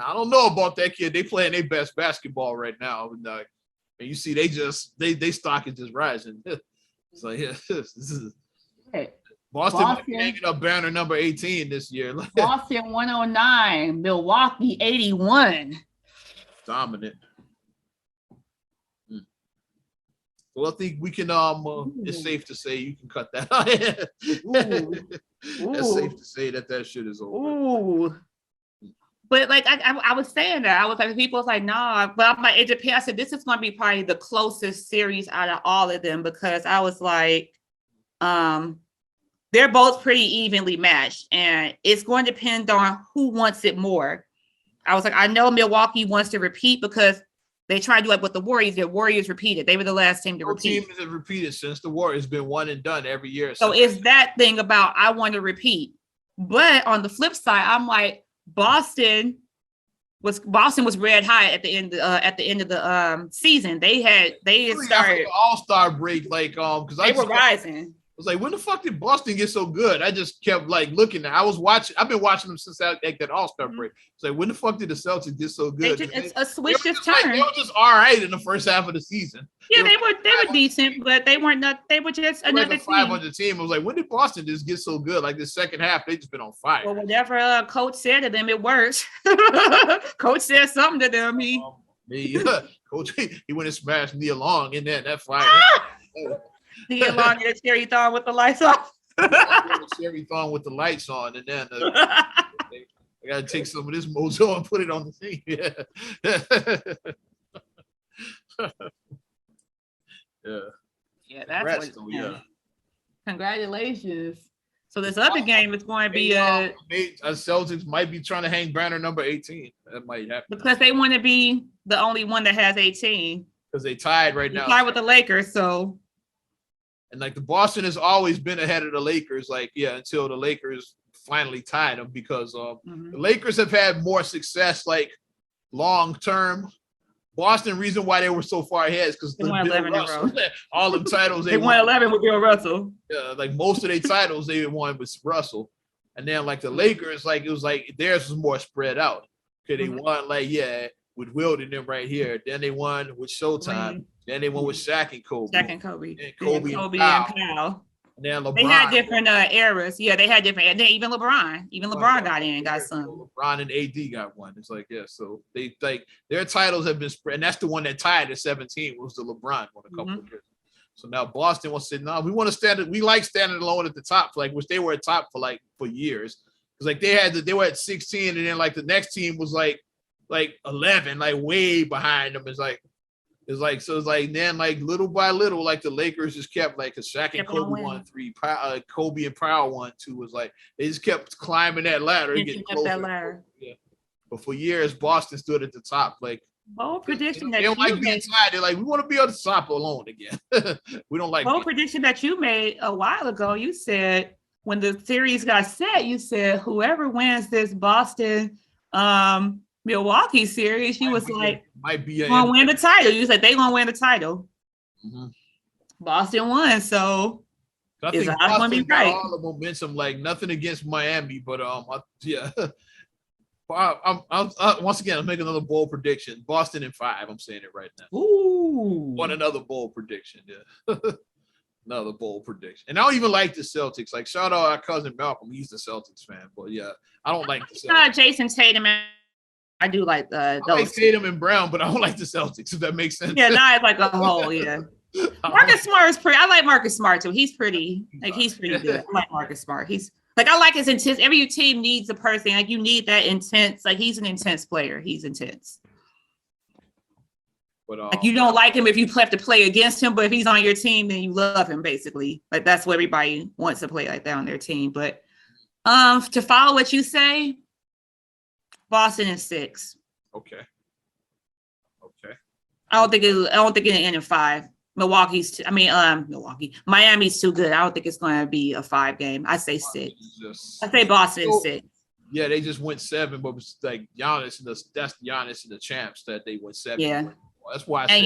I don't know about that kid. They playing their best basketball right now, and you see they stock is just rising. So yeah, this is Boston hanging up banner number 18 this year. Boston 109, Milwaukee 81. Dominant. Well, I think we can. It's safe to say you can cut that out. It's safe to say that shit is over. Ooh. But like I was saying that I was like, people was like, nah. But I'm like, it depends. I said this is going to be probably the closest series out of all of them because I was like, they're both pretty evenly matched, and it's going to depend on who wants it more. I was like, I know Milwaukee wants to repeat because they tried to do it with the Warriors. The Warriors repeated. They were the last team to repeat. No team has repeated since the Warriors been one and done every year. So it's that thing about I want to repeat. But on the flip side, I'm like Boston was red hot at the end of the season. They started All-Star break because they were rising. I was like, when the fuck did Boston get so good? I just kept like looking. I've been watching them since that All-Star break. It's like, when the fuck did the Celtics get so good? A switch just turned. They were just all right in the first half of the season. Yeah, they were decent, but they weren't. They were just another 500 team. I was like, when did Boston just get so good? Like the second half, they just been on fire. Well, whatever coach said to them, it worked. Coach said something to them. Coach, he went and smashed Nia Long in there. That fire. Nia Long and Cherry Thorn with the lights off. Sherry thong with the lights on, and then I gotta take some of this mojo and put it on the thing. Yeah. Yeah. Yeah, that's what. Yeah. Congratulations. So this other game is going to be Celtics might be trying to hang banner number 18. That might happen because they want to be the only one that has 18. Because they tied right now. Tied with the Lakers, so. And like the Boston has always been ahead of the Lakers, until the Lakers finally tied them because the Lakers have had more success like long term. Boston, reason why they were so far ahead is because they won 11 in a row. All the titles they won 11 with Bill Russell. Yeah, like most of their titles they won with Russell, and then like the Lakers, like it was like theirs was more spread out. Okay, they won with Wilt and them right here. Then they won with Showtime. Then they won with Shaq and Kobe. And Kobe and Powell. And then LeBron. They had different eras. Yeah, they had different. And then even LeBron got in, got some. LeBron and AD got one. It's like, so they like their titles have been spread. And that's the one that tied at 17 was the LeBron one a couple of years. So now Boston wants to say, no, we want to stand. We like standing alone at the top, which they were at top for years. Because like they were at 16, and then like the next team was like 11, like way behind them. It's like then like little by little, like the Lakers just kept like Shaq and Kobe won 3, Kobe and Powell won 2. Was like they just kept climbing that ladder and getting closer. Yeah. But for years, Boston stood at the top. Like bold prediction they don't like being tied. They're like, we want to be on the top alone again. We don't like bold prediction that you made a while ago. You said when the series got set, you said whoever wins this Boston Milwaukee series, you was like, might be gonna win the title. You said they gonna win the title. Boston won, so I think Boston gonna be right. All the momentum, like nothing against Miami, but yeah. Once again, I'm making another bold prediction. Boston in 5. I'm saying it right now. Ooh, want another bold prediction? Yeah, another bold prediction. And I don't even like the Celtics. Like shout out our cousin Malcolm. He's the Celtics fan, but yeah, I don't like the Celtics. Jason Tatum. I do like those. I like Tatum and Brown, but I don't like the Celtics, if that makes sense. Yeah, not like a whole, yeah. Marcus Smart is pretty. I like Marcus Smart too. He's pretty, he's pretty good. I like Marcus Smart. I like his intense. Every team needs a person. Like you need that intense. Like he's an intense player. He's intense. But like you don't like him if you have to play against him, but if he's on your team, then you love him basically. Like that's what everybody wants to play like that on their team. But to follow what you say, Boston is 6. Okay. I don't think it'll end in 5. Miami's too good. I don't think it's going to be a 5 game. I say 6. I say Boston is 6. Yeah, they just went 7, but it's like Giannis that's Giannis and the champs that they went 7. Yeah, that's why. And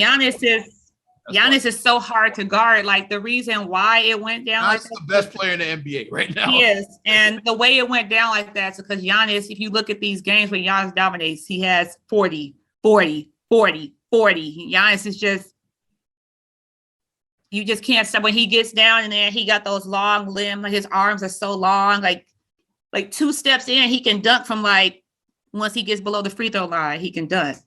Giannis is so hard to guard. Like the reason why it went down. Giannis is the best player in the NBA right now. Yes, and the way it went down like that is because Giannis. If you look at these games where Giannis dominates, he has 40, 40, 40, 40. Giannis is just. You just can't stop when he gets down and then he got those long limbs. Like his arms are so long. Like 2 steps in, he can dunk from once he gets below the free throw line, he can dunk.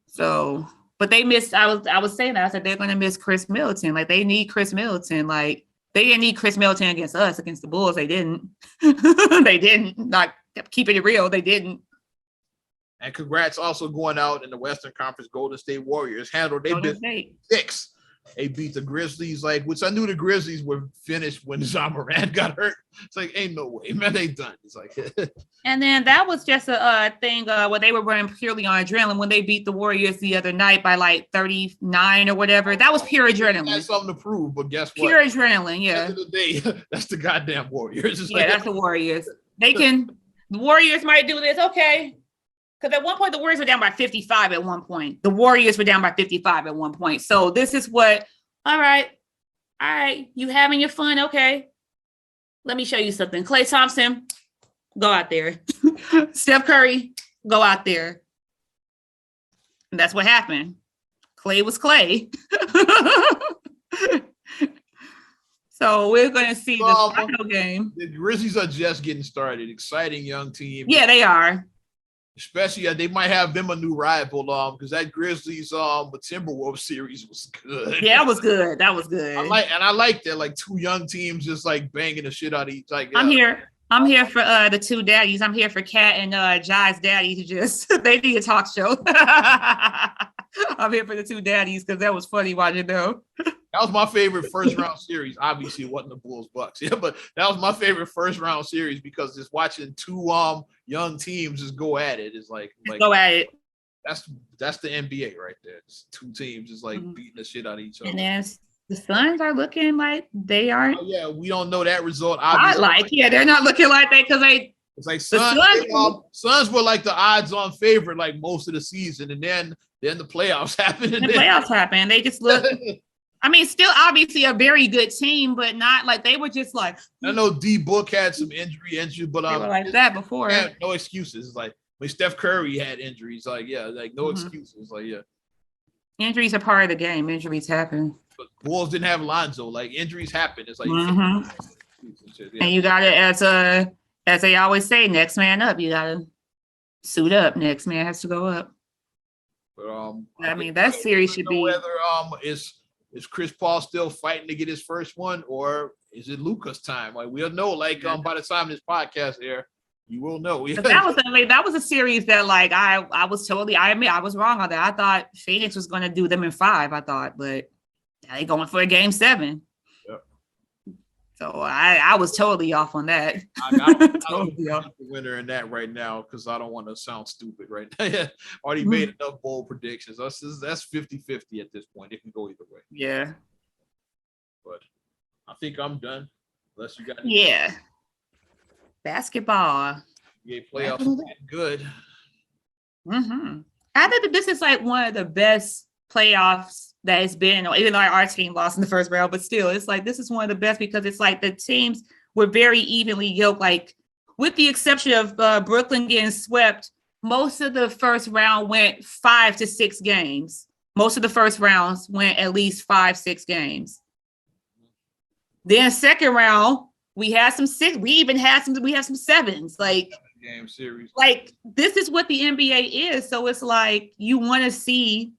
So, but they missed. I was saying that I said they're going to miss Chris Middleton. Like they need Chris Middleton. Like they didn't need Chris Middleton against us, against the Bulls. They didn't. They didn't. Not keeping it real. They didn't. And congrats also going out in the Western Conference. Golden State Warriors handled. They beat 6. They beat the Grizzlies, which I knew the Grizzlies were finished when Ja Morant got hurt. It's like, ain't no way, man, they done. It's like, and then that was just a thing where they were running purely on adrenaline when they beat the Warriors the other night by 39 or whatever. That was pure adrenaline. That's something to prove, but guess what? Pure adrenaline, yeah. At the end of the day, that's the goddamn Warriors. It's that's the Warriors. The Warriors might do this, okay. Because at one point, the Warriors were down by 55 at one point. The Warriors were down by 55 at one point. So this is what, all right, you having your fun? Okay. Let me show you something. Klay Thompson, go out there. Steph Curry, go out there. And that's what happened. Klay was Klay. So we're going to see the final game. The Grizzlies are just getting started. Exciting young team. Yeah, they are. Especially, they might have them a new rival, because that Grizzlies Timberwolves series was good. Yeah, that was good. That was good. I like that, like two young teams just like banging the shit out of each. Like, I'm here for the two daddies. I'm here for Kat and Jai's daddy to just they need a talk show. I'm here for the two daddies because that was funny watching them. That was my favorite first round series. Obviously, it wasn't the Bulls Bucks. Yeah, but that was my favorite first round series because just watching two young teams just go at it is like go at it. That's the NBA right there. Just two teams just like beating the shit out of each other. And then the Suns are looking like they aren't. Oh, yeah, we don't know that result. Obviously, they're not looking like that because it's like Suns were like the odds-on favorite like most of the season, and then the playoffs happened. They just look. I mean, still obviously a very good team, but not like they were just like. I know D Book had some injury, but they were like that before. No excuses. It's like when Steph Curry had injuries, like no excuses. Like injuries are part of the game. Injuries happen. But Bulls didn't have Lonzo. Like injuries happen. It's like and you got to as they always say, next man up. You got to suit up. Next man has to go up. But I mean that series should be whether is Chris Paul still fighting to get his first one, or is it Luka's time? Like we'll know. Like by the time this podcast air, you will know. That was a series that like I was totally. I admit I was wrong on that. I thought Phoenix was going to do them in 5. I thought, but they going for a game 7. Yep. So I was totally off on that. I don't totally off the winner in that right now because I don't want to sound stupid right now. Already made enough bold predictions. That's 50-50 at this point. It can go either way. Yeah. But I think I'm done. Unless you got basketball. Yeah, playoffs are getting good. I think that this is like one of the best playoffs that has been, even though our team lost in the first round, but still, it's like this is one of the best because it's like the teams were very evenly yoked. Like, with the exception of Brooklyn getting swept, most of the first round went 5 to 6 games. Most of the first rounds went at least 5-6 games. Then second round, we had some 6. We have some 7s. Like game series. Like this is what the NBA is. So it's like you want to see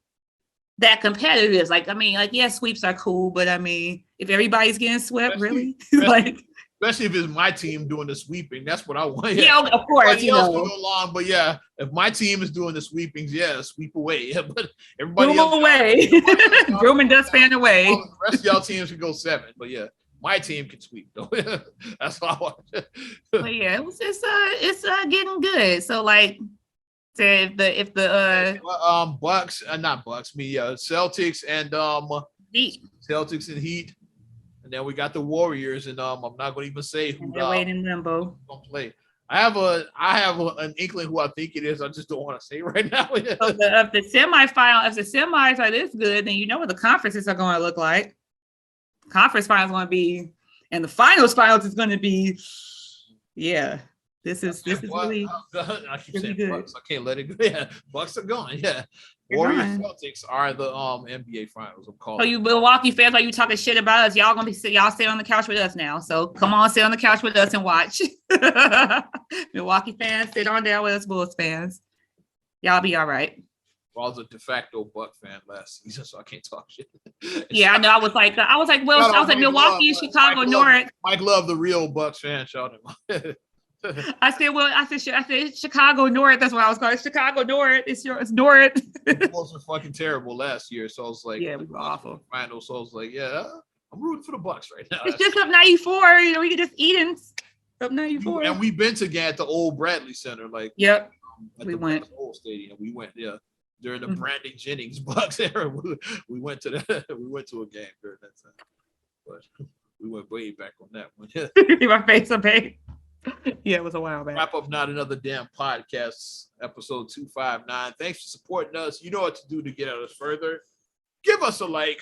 that competitive. Like, I mean, like, yeah, sweeps are cool, but I mean, if everybody's getting swept, really? Like, especially if it's my team doing the sweeping, that's what I want. Yeah, of course. Everybody else can go along, but yeah, if my team is doing the sweepings, yeah, sweep away. Yeah, but everybody else away. Broom and dustpan away. The rest of y'all teams can go 7, but yeah, my team can sweep though. That's all I want. But yeah, it's getting good. So like, if the Bucks, not Bucks, Celtics and Heat. Celtics and Heat, and then we got the Warriors, and I'm not going to even say who they're waiting in limbo. Gonna play. I have an inkling who I think it is. I just don't want to say right now. So if the semis are this good, then you know what the conferences are going to look like. Conference finals going to be, and the finals is going to be, yeah. This is really, I keep saying good. Bucks. I can't let it go. Yeah, Bucks are going. Yeah, Warriors Celtics are the NBA finals. I'm calling. So you Milwaukee fans, are you talking shit about us? Y'all sit on the couch with us now. So come on, sit on the couch with us and watch. Milwaukee fans, sit on down with us, Bulls fans. Y'all be all right. Well, I was a de facto Buck fan last season, so I can't talk shit. Yeah, I know. I was like Milwaukee and Chicago North. Mike Love, the real Bucks fan, shout him. I said Chicago North. That's what I was calling it. Chicago North. It's North. The Bulls were fucking terrible last year, so I was like, yeah, we were awful. Final, so I was like, yeah, I'm rooting for the Bucks right now. It's just up 94. You know, we could just eat up 94. And we've been together at the old Bradley Center, like yep. We went old stadium. We went during the Brandon Jennings Bucks era. We went to a game during that time, but we went way back on that one. Yeah. My face, okay. Yeah, it was a while back. Wrap up Not Another Damn Podcast, episode 259. Thanks for supporting us. You know what to do to get us further. Give us a like.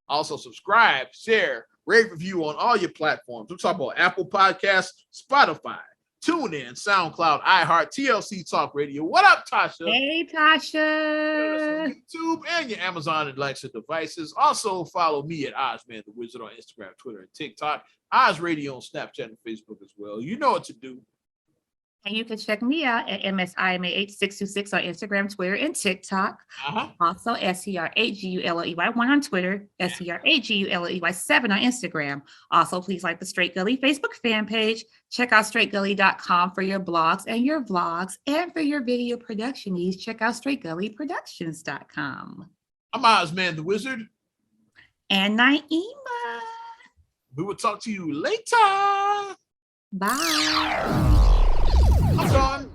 Also, subscribe, share, rate, review on all your platforms. We're talking about Apple Podcasts, Spotify, TuneIn, SoundCloud, iHeart, TLC Talk Radio. What up, Tasha? Hey, Tasha. YouTube and your Amazon and Alexa devices. Also, follow me at Ozman the Wizard on Instagram, Twitter, and TikTok. Oz Radio on Snapchat and Facebook as well. You know what to do. And you can check me out at MSIMA8626 on Instagram, Twitter, and TikTok. Also, SCR8GULLEY1 on Twitter, SCR8GULLEY7 on Instagram. Also, please like the Straight Gully Facebook fan page. Check out straightgully.com for your blogs and your vlogs. And for your video production needs, check out straightgullyproductions.com. I'm Ozman the Wizard. And Naima. We will talk to you later. Bye. I'm gone.